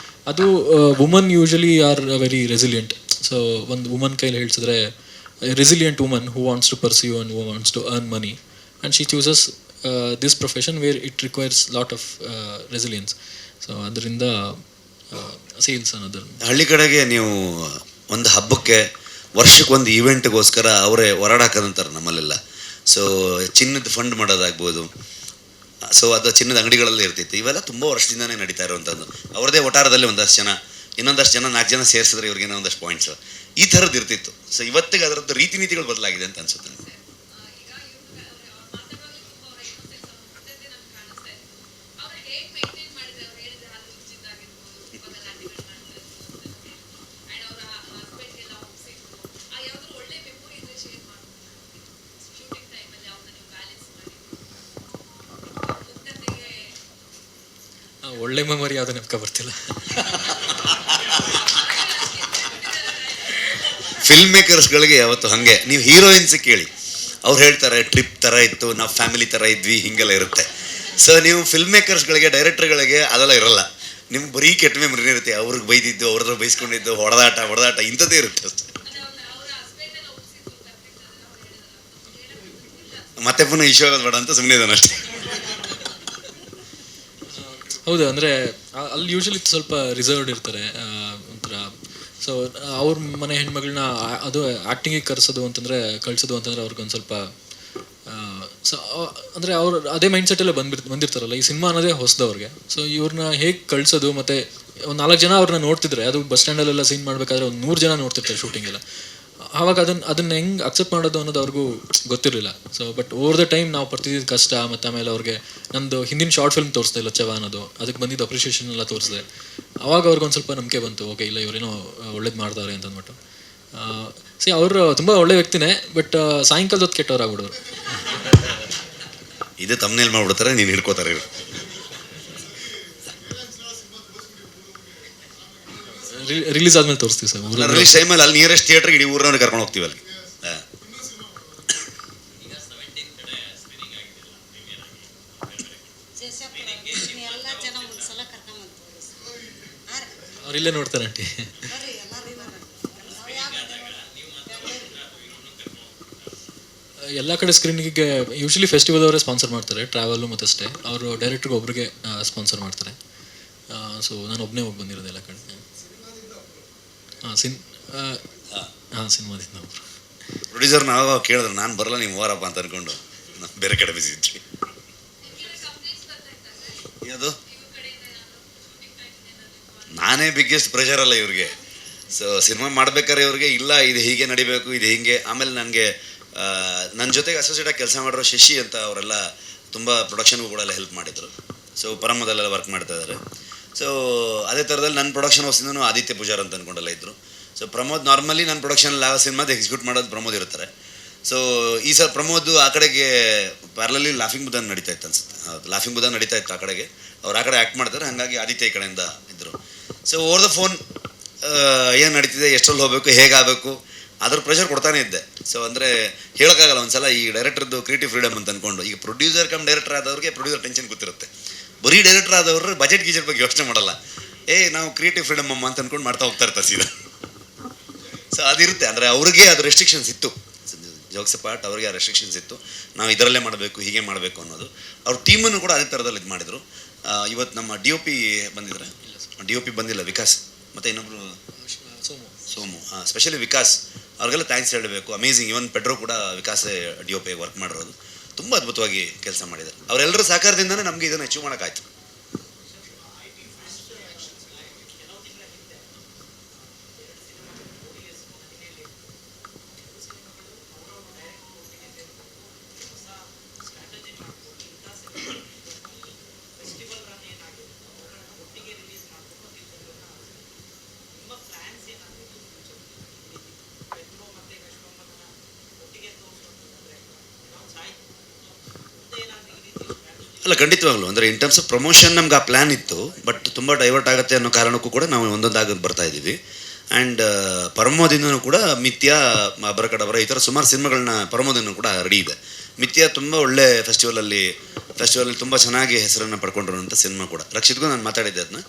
S8: ಅದು woman usually are very resilient. So ಒಂದು ವುಮನ್ ಕೈಲಿ ಹೇಳ್ಸಿದ್ರೆ resilient woman who wants to pursue and who wants to earn money, and she chooses this profession where it requires lot of resilience. So ಅದರಿಂದ sales ಅನ್ನೋದು.
S3: ಹಳ್ಳಿ ಕಡೆಗೆ ನೀವು ಒಂದು ಹಬ್ಬಕ್ಕೆ, ವರ್ಷಕ್ಕೆ ಒಂದು ಈವೆಂಟ್ಗೋಸ್ಕರ ಅವರೇ ಹೊರಡಾಕದಂತಾರೆ ನಮ್ಮಲ್ಲೆಲ್ಲ. ಸೊ ಚಿನ್ನದ ಫಂಡ್ ಮಾಡೋದಾಗ್ಬೋದು, ಸೊ ಅದು ಚಿನ್ನದ ಅಂಗಡಿಗಳಲ್ಲೇ ಇರ್ತಿತ್ತು. ಇವೆಲ್ಲ ತುಂಬ ವರ್ಷದಿಂದನೇ ನಡೀತಾ ಇರುವಂಥದ್ದು. ಅವ್ರದ್ದೇ ಒಟಾರದಲ್ಲಿ ಒಂದಷ್ಟು ಜನ, ಇನ್ನೊಂದಷ್ಟು ಜನ 4 ಜನ ಸೇರಿಸಿದ್ರೆ ಇವ್ರಿಗೇನೋ ಒಂದಷ್ಟು ಪಾಯಿಂಟ್ಸು ಈ ಥರದ್ದು ಇರ್ತಿತ್ತು. ಸೊ ಇವತ್ತಿಗೆ ಅದರದ್ದು ರೀತಿ ನೀತಿಗಳು ಬದಲಾಗಿದೆ ಅಂತ ಅನ್ಸುತ್ತೆ.
S8: ಒಳ್ಳೆ ಮೆಮೊರಿ ಯಾವುದು ನೆನಪು ಬರ್ತಿಲ್ಲ.
S3: ಫಿಲ್ಮ್ ಮೇಕರ್ಸ್ಗಳಿಗೆ ಯಾವತ್ತು ಹಾಗೆ, ನೀವು ಹೀರೋಯಿನ್ಸ್ ಕೇಳಿ, ಅವ್ರು ಹೇಳ್ತಾರೆ ಟ್ರಿಪ್ ಥರ ಇತ್ತು, ನಾವು ಫ್ಯಾಮಿಲಿ ಥರ ಇದ್ವಿ, ಹಿಂಗೆಲ್ಲ ಇರುತ್ತೆ. ಸೊ ನೀವು ಫಿಲ್ಮ್ ಮೇಕರ್ಸ್ಗಳಿಗೆ, ಡೈರೆಕ್ಟರ್ಗಳಿಗೆ ಅದೆಲ್ಲ ಇರಲ್ಲ. ನಿಮ್ಗೆ ಬರೀ ಕೆಟ್ಟ ಮೆಮೊರಿ ಇರುತ್ತೆ. ಅವ್ರಿಗೆ ಬೈದಿದ್ದು, ಅವ್ರದ್ದು ಬೈಸ್ಕೊಂಡಿದ್ದು, ಹೊಡೆದಾಟ ಇಂಥದ್ದೇ ಇರುತ್ತೆ ಅಷ್ಟೇ. ಮತ್ತೆ ಪುನಃ ಇಶ್ಯೂ ಆಗೋದು ಬೇಡ ಅಂತ ಸುಮ್ಮನೆ ಇದ್ದಾನೆ ಅಷ್ಟೇ.
S8: ಹೌದು, ಅಂದರೆ ಅಲ್ಲಿ ಯೂಶಲಿ ಸ್ವಲ್ಪ ರಿಸರ್ವ್ಡ್ ಇರ್ತಾರೆ ಒಂಥರ. ಸೊ ಅವ್ರ ಮನೆ ಹೆಣ್ಮಗಳನ್ನ ಅದು ಆ್ಯಕ್ಟಿಂಗಿಗೆ ಕಳ್ಸೋದು ಅಂತಂದರೆ ಅವ್ರಿಗೊಂದು ಸ್ವಲ್ಪ ಸೊ ಅಂದರೆ ಅವ್ರು ಅದೇ ಮೈಂಡ್ಸೆಟ್ಟಲ್ಲೇ ಬಂದಿರ್ತಾರಲ್ಲ. ಈ ಸಿನಿಮಾ ಅನ್ನೋದೇ ಹೊಸದವ್ರಿಗೆ. ಸೊ ಇವ್ರನ್ನ ಹೇಗೆ ಕಳಿಸೋದು, ಮತ್ತು ಒಂದು 4 ಜನ ಅವ್ರನ್ನ ನೋಡ್ತಿದ್ರೆ, ಅದು ಬಸ್ ಸ್ಟ್ಯಾಂಡಲ್ಲೆಲ್ಲ ಸೀನ್ ಮಾಡಬೇಕಾದ್ರೆ ಒಂದು 100 ಜನ ನೋಡ್ತಿರ್ತಾರೆ ಶೂಟಿಂಗೆಲ್ಲ. ಆವಾಗ ಅದನ್ನು ಹೆಂಗೆ ಅಕ್ಸೆಪ್ಟ್ ಮಾಡೋದು ಅನ್ನೋದು ಅವ್ರಿಗೂ ಗೊತ್ತಿರಲಿಲ್ಲ. So but over the time ನಾವು ಪಡ್ತಿದ್ದ ಕಷ್ಟ, ಮತ್ತು ಆಮೇಲೆ ಅವ್ರಿಗೆ ನಂದು ಹಿಂದಿನ ಶಾರ್ಟ್ ಫಿಲ್ಮ್ ತೋರಿಸ್ದೆ ಲಚ್ಚವ ಅನ್ನೋದು, ಅದಕ್ಕೆ ಬಂದಿದ್ದು ಅಪ್ರಿಷಿಯೇಷನ್ ಎಲ್ಲ ತೋರಿಸಿದೆ. ಆವಾಗ ಅವ್ರಿಗೊಂದು ಸ್ವಲ್ಪ ನಂಬಿಕೆ ಬಂತು, ಓಕೆ ಇಲ್ಲ ಇವರೇನೋ ಒಳ್ಳೇದು ಮಾಡ್ತಾರೆ ಅಂತ ಅಂದ್ಬಿಟ್ಟು. ಅವರು ತುಂಬ ಒಳ್ಳೆ ವ್ಯಕ್ತಿನೇ, ಬಟ್ ಸಾಯಂಕಾಲದ ಹೊತ್ತು ಕೆಟ್ಟವ್ರಾಗ್ಬಿಡೋರು.
S3: ಇದು ತಮ್ಮನೇಲಿ ಮಾಡ್ಬಿಡ್ತಾರೆ, ನೀನು ಹಿಡ್ಕೋತಾರೆ.
S8: ರಿಲೀಸ್ ಆದ್ಮೇಲೆ ತೋರಿಸ್ತೀವಿ ಸರ್.
S3: ರಿಲೀಸ್ ಟೈಮಲ್ಲಿ ಅಲ್ಲಿ ನಿಯರೆಸ್ಟ್ ಥಿಯೇಟ್ರಿಗೆ ಇಡೀ ಊರನ್ನ ಕರ್ಕೊಂಡು ಹೋಗ್ತೀವಿ ಅಲ್ಲಿ.
S8: ಅವ್ರು ಇಲ್ಲೇ ನೋಡ್ತಾರೆ ಆಂಟಿ. ಎಲ್ಲ ಕಡೆ ಸ್ಕ್ರೀನಿಗೆ ಯೂಶ್ವಲಿ ಫೆಸ್ಟಿವಲ್ ಅವರೇ ಸ್ಪಾನ್ಸರ್ ಮಾಡ್ತಾರೆ, ಟ್ರಾವೆಲು ಮತ್ತು ಅಷ್ಟೇ. ಅವರು ಡೈರೆಕ್ಟ್ರಿಗೆ ಒಬ್ರಿಗೆ ಸ್ಪಾನ್ಸರ್ ಮಾಡ್ತಾರೆ. ಸೊ ನಾನು ಒಬ್ಬನೇ ಹೋಗಿ ಬಂದಿರೋದು ಎಲ್ಲ ಕಡೆ. ಸಿನಿಮಾದಿಂದ ಒಬ್ಬರು
S3: ಪ್ರೊಡ್ಯೂಸರ್ ನಾವು ಕೇಳಿದ್ರು, ನಾನು ಬರಲ್ಲ ನೀವು ಹೋರಪ್ಪ ಅಂತ ಅನ್ಕೊಂಡು ನಾವು ಬೇರೆ ಕಡೆ ಬಿಸಿ ಇದ್ವಿ. ಅದು ನಾನೇ ಬಿಗ್ಗೆಸ್ಟ್ ಪ್ರೆಷರ್ ಅಲ್ಲ ಇವ್ರಿಗೆ. ಸೊ ಸಿನಿಮಾ ಮಾಡ್ಬೇಕಾದ್ರೆ ಇವ್ರಿಗೆ ಇಲ್ಲ ಇದು ಹೀಗೆ ನಡಿಬೇಕು, ಇದು ಹಿಂಗೆ. ಆಮೇಲೆ ನನಗೆ ನನ್ನ ಜೊತೆಗೆ ಅಸೋಸಿಯೇಟಾಗಿ ಕೆಲಸ ಮಾಡಿರೋ ಶಶಿ ಅಂತ ಅವರೆಲ್ಲ ತುಂಬ ಪ್ರೊಡಕ್ಷನ್ಗೂ ಕೂಡ ಎಲ್ಲ ಹೆಲ್ಪ್ ಮಾಡಿದರು. ಸೊ ಪರಮದಲ್ಲೆಲ್ಲ ವರ್ಕ್ ಮಾಡ್ತಾ ಇದ್ದಾರೆ. ಸೊ ಅದೇ ಥರದಲ್ಲಿ ನನ್ನ ಪ್ರೊಡಕ್ಷನ್ ಹೌಸಿಂದೂ ಆದಿತ್ಯ ಪೂಜಾರ್ ಅಂತ ಅಂದ್ಕೊಂಡೆಲ್ಲ ಇದ್ದರು. ಸೊ ಪ್ರಮೋದ್ ನಾರ್ಮಲಿ ನನ್ನ ಪ್ರೊಡಕ್ಷನಲ್ಲಿ ಆಗೋ ಸಿನಿಮಾದ ಎಕ್ಸಿಕ್ಯೂಟ್ ಮಾಡೋದು ಪ್ರಮೋದ್ ಇರ್ತಾರೆ. ಸೊ ಈ ಸಲ ಪ್ರಮೋದ್ ಆ ಕಡೆಗೆ ಪ್ಯಾರಲಲ್ಲಿ ಲಾಫಿಂಗ್ ಬುದ್ಧ ನಡೀತಾ ಇತ್ತು ಅನ್ಸುತ್ತೆ. ಹೌದು, ಲಾಫಿಂಗ್ ಬುದ್ಧ ನಡೀತಾ ಇತ್ತು ಆ ಕಡೆಗೆ. ಅವ್ರು ಆ ಕಡೆ ಆ್ಯಕ್ಟ್ ಮಾಡ್ತಾರೆ, ಹಾಗಾಗಿ ಆದಿತ್ಯ ಈ ಕಡೆಯಿಂದ ಇದ್ದರು. ಸೊ ಓವರ್ ದ ಫೋನ್ ಏನು ನಡೀತಿದೆ, ಎಷ್ಟರಲ್ಲಿ ಹೋಗಬೇಕು, ಹೇಗಾಗಬೇಕು ಅದ್ರ ಪ್ರೆಷರ್ ಕೊಡ್ತಾನೆ ಇದ್ದೆ. ಸೊ ಅಂದರೆ ಹೇಳೋಕ್ಕಾಗಲ್ಲ ಒಂದ್ಸಲ ಈ ಡೈರೆಕ್ಟರ್ದು ಕ್ರಿಯೇಟಿವ್ ಫ್ರೀಡಮ್ ಅಂತ ಅಂದ್ಕೊಂಡು. ಈಗ ಪ್ರೊಡ್ಯೂಸರ್ ಕಮ್ ಡೈರೆಕ್ಟರ್ ಆದವ್ರಿಗೆ ಪ್ರೊಡ್ಯೂಸರ್ ಟೆನ್ಷನ್ ಗೊತ್ತಿರುತ್ತೆ. ಬರೀ ಡೈರೆಕ್ಟರ್ ಆದವರು ಬಜೆಟ್ ಗೀಜೆಟ್ ಬಗ್ಗೆ ಯೋಚನೆ ಮಾಡಲ್ಲ. ನಾವು ಕ್ರಿಯೇಟಿವ್ ಫ್ರೀಡಮ್ ಅಮ್ಮ ಅಂತ ಅಂದ್ಕೊಂಡು ಮಾಡ್ತಾ ಹೋಗ್ತಾ ಇರ್ತಾರೆ ಸೀದಾ. ಸೊ ಅದಿರುತ್ತೆ. ಅಂದರೆ ಅವ್ರಿಗೆ ಅದು ರೆಸ್ಟ್ರಿಕ್ಷನ್ಸ್ ಇತ್ತು, ಜೋಕ್ಸ್ ಪಾರ್ಟ್ ಅವ್ರಿಗೆ ಆ ರೆಸ್ಟ್ರಿಕ್ಷನ್ಸ್ ಇತ್ತು. ನಾವು ಇದರಲ್ಲೇ ಮಾಡಬೇಕು, ಹೀಗೆ ಮಾಡಬೇಕು ಅನ್ನೋದು. ಅವ್ರ ಟೀಮನ್ನು ಕೂಡ ಅದೇ ಥರದಲ್ಲಿ ಇದು ಮಾಡಿದರು. ಇವತ್ತು ನಮ್ಮ DOP ಬಂದಿದ್ದಾರೆ. DOP ಬಂದಿಲ್ಲ, ವಿಕಾಸ್ ಮತ್ತು ಇನ್ನೊಬ್ಬರು ಸೋಮು. ಸ್ಪೆಷಲಿ ವಿಕಾಸ್ ಅವ್ರಿಗೆಲ್ಲ ಥ್ಯಾಂಕ್ಸ್ ಹೇಳಬೇಕು. ಅಮೇಝಿಂಗ್. ಇವನ್ ಪೆಟ್ರೋ ಕೂಡ ವಿಕಾಸೇ DOP ವರ್ಕ್ ಮಾಡಿರೋದು. ತುಂಬ ಅದ್ಭುತವಾಗಿ ಕೆಲಸ ಮಾಡಿದ್ದಾರೆ. ಅವರೆಲ್ಲರ ಸಹಕಾರದಿಂದನೇ ನಮಗೆ ಇದನ್ನು ಅಚೀವ್ ಮಾಡೋಕ್ಕಾಯ್ತು. ಅಲ್ಲ, ಖಂಡಿತವಾಗ್ಲು ಅಂದರೆ ಇನ್ ಟರ್ಮ್ಸ್ ಆಫ್ ಪ್ರಮೋಷನ್ ನಮ್ಗೆ ಆ ಪ್ಲ್ಯಾನ್ ಇತ್ತು. ಬಟ್ ತುಂಬ ಡೈವರ್ಟ್ ಆಗುತ್ತೆ ಅನ್ನೋ ಕಾರಣಕ್ಕೂ ಕೂಡ ನಾವು ಒಂದೊಂದಾಗಿ ಬರ್ತಾ ಇದ್ದೀವಿ. ಆ್ಯಂಡ್ ಪರಮೋದಿಂದನೂ ಕೂಡ ಮಿಥ್ಯಾ, ಬರಕಡವರ ಈ ಥರ ಸುಮಾರು ಸಿನಿಮಾಗಳನ್ನ ಪರಮೋದಿಂದನೂ ಕೂಡ ರೆಡಿ ಇದೆ. ಮಿಥ್ಯಾ ತುಂಬ ಒಳ್ಳೆ ಫೆಸ್ಟಿವಲಲ್ಲಿ ತುಂಬ ಚೆನ್ನಾಗಿ ಹೆಸರನ್ನು ಪಡ್ಕೊಂಡಿರೋಂಥ ಸಿನಿಮಾ ಕೂಡ. ರಕ್ಷಿತ್ಗೂ ನಾನು ಮಾತಾಡಿದ್ದೆ ಅದನ್ನ.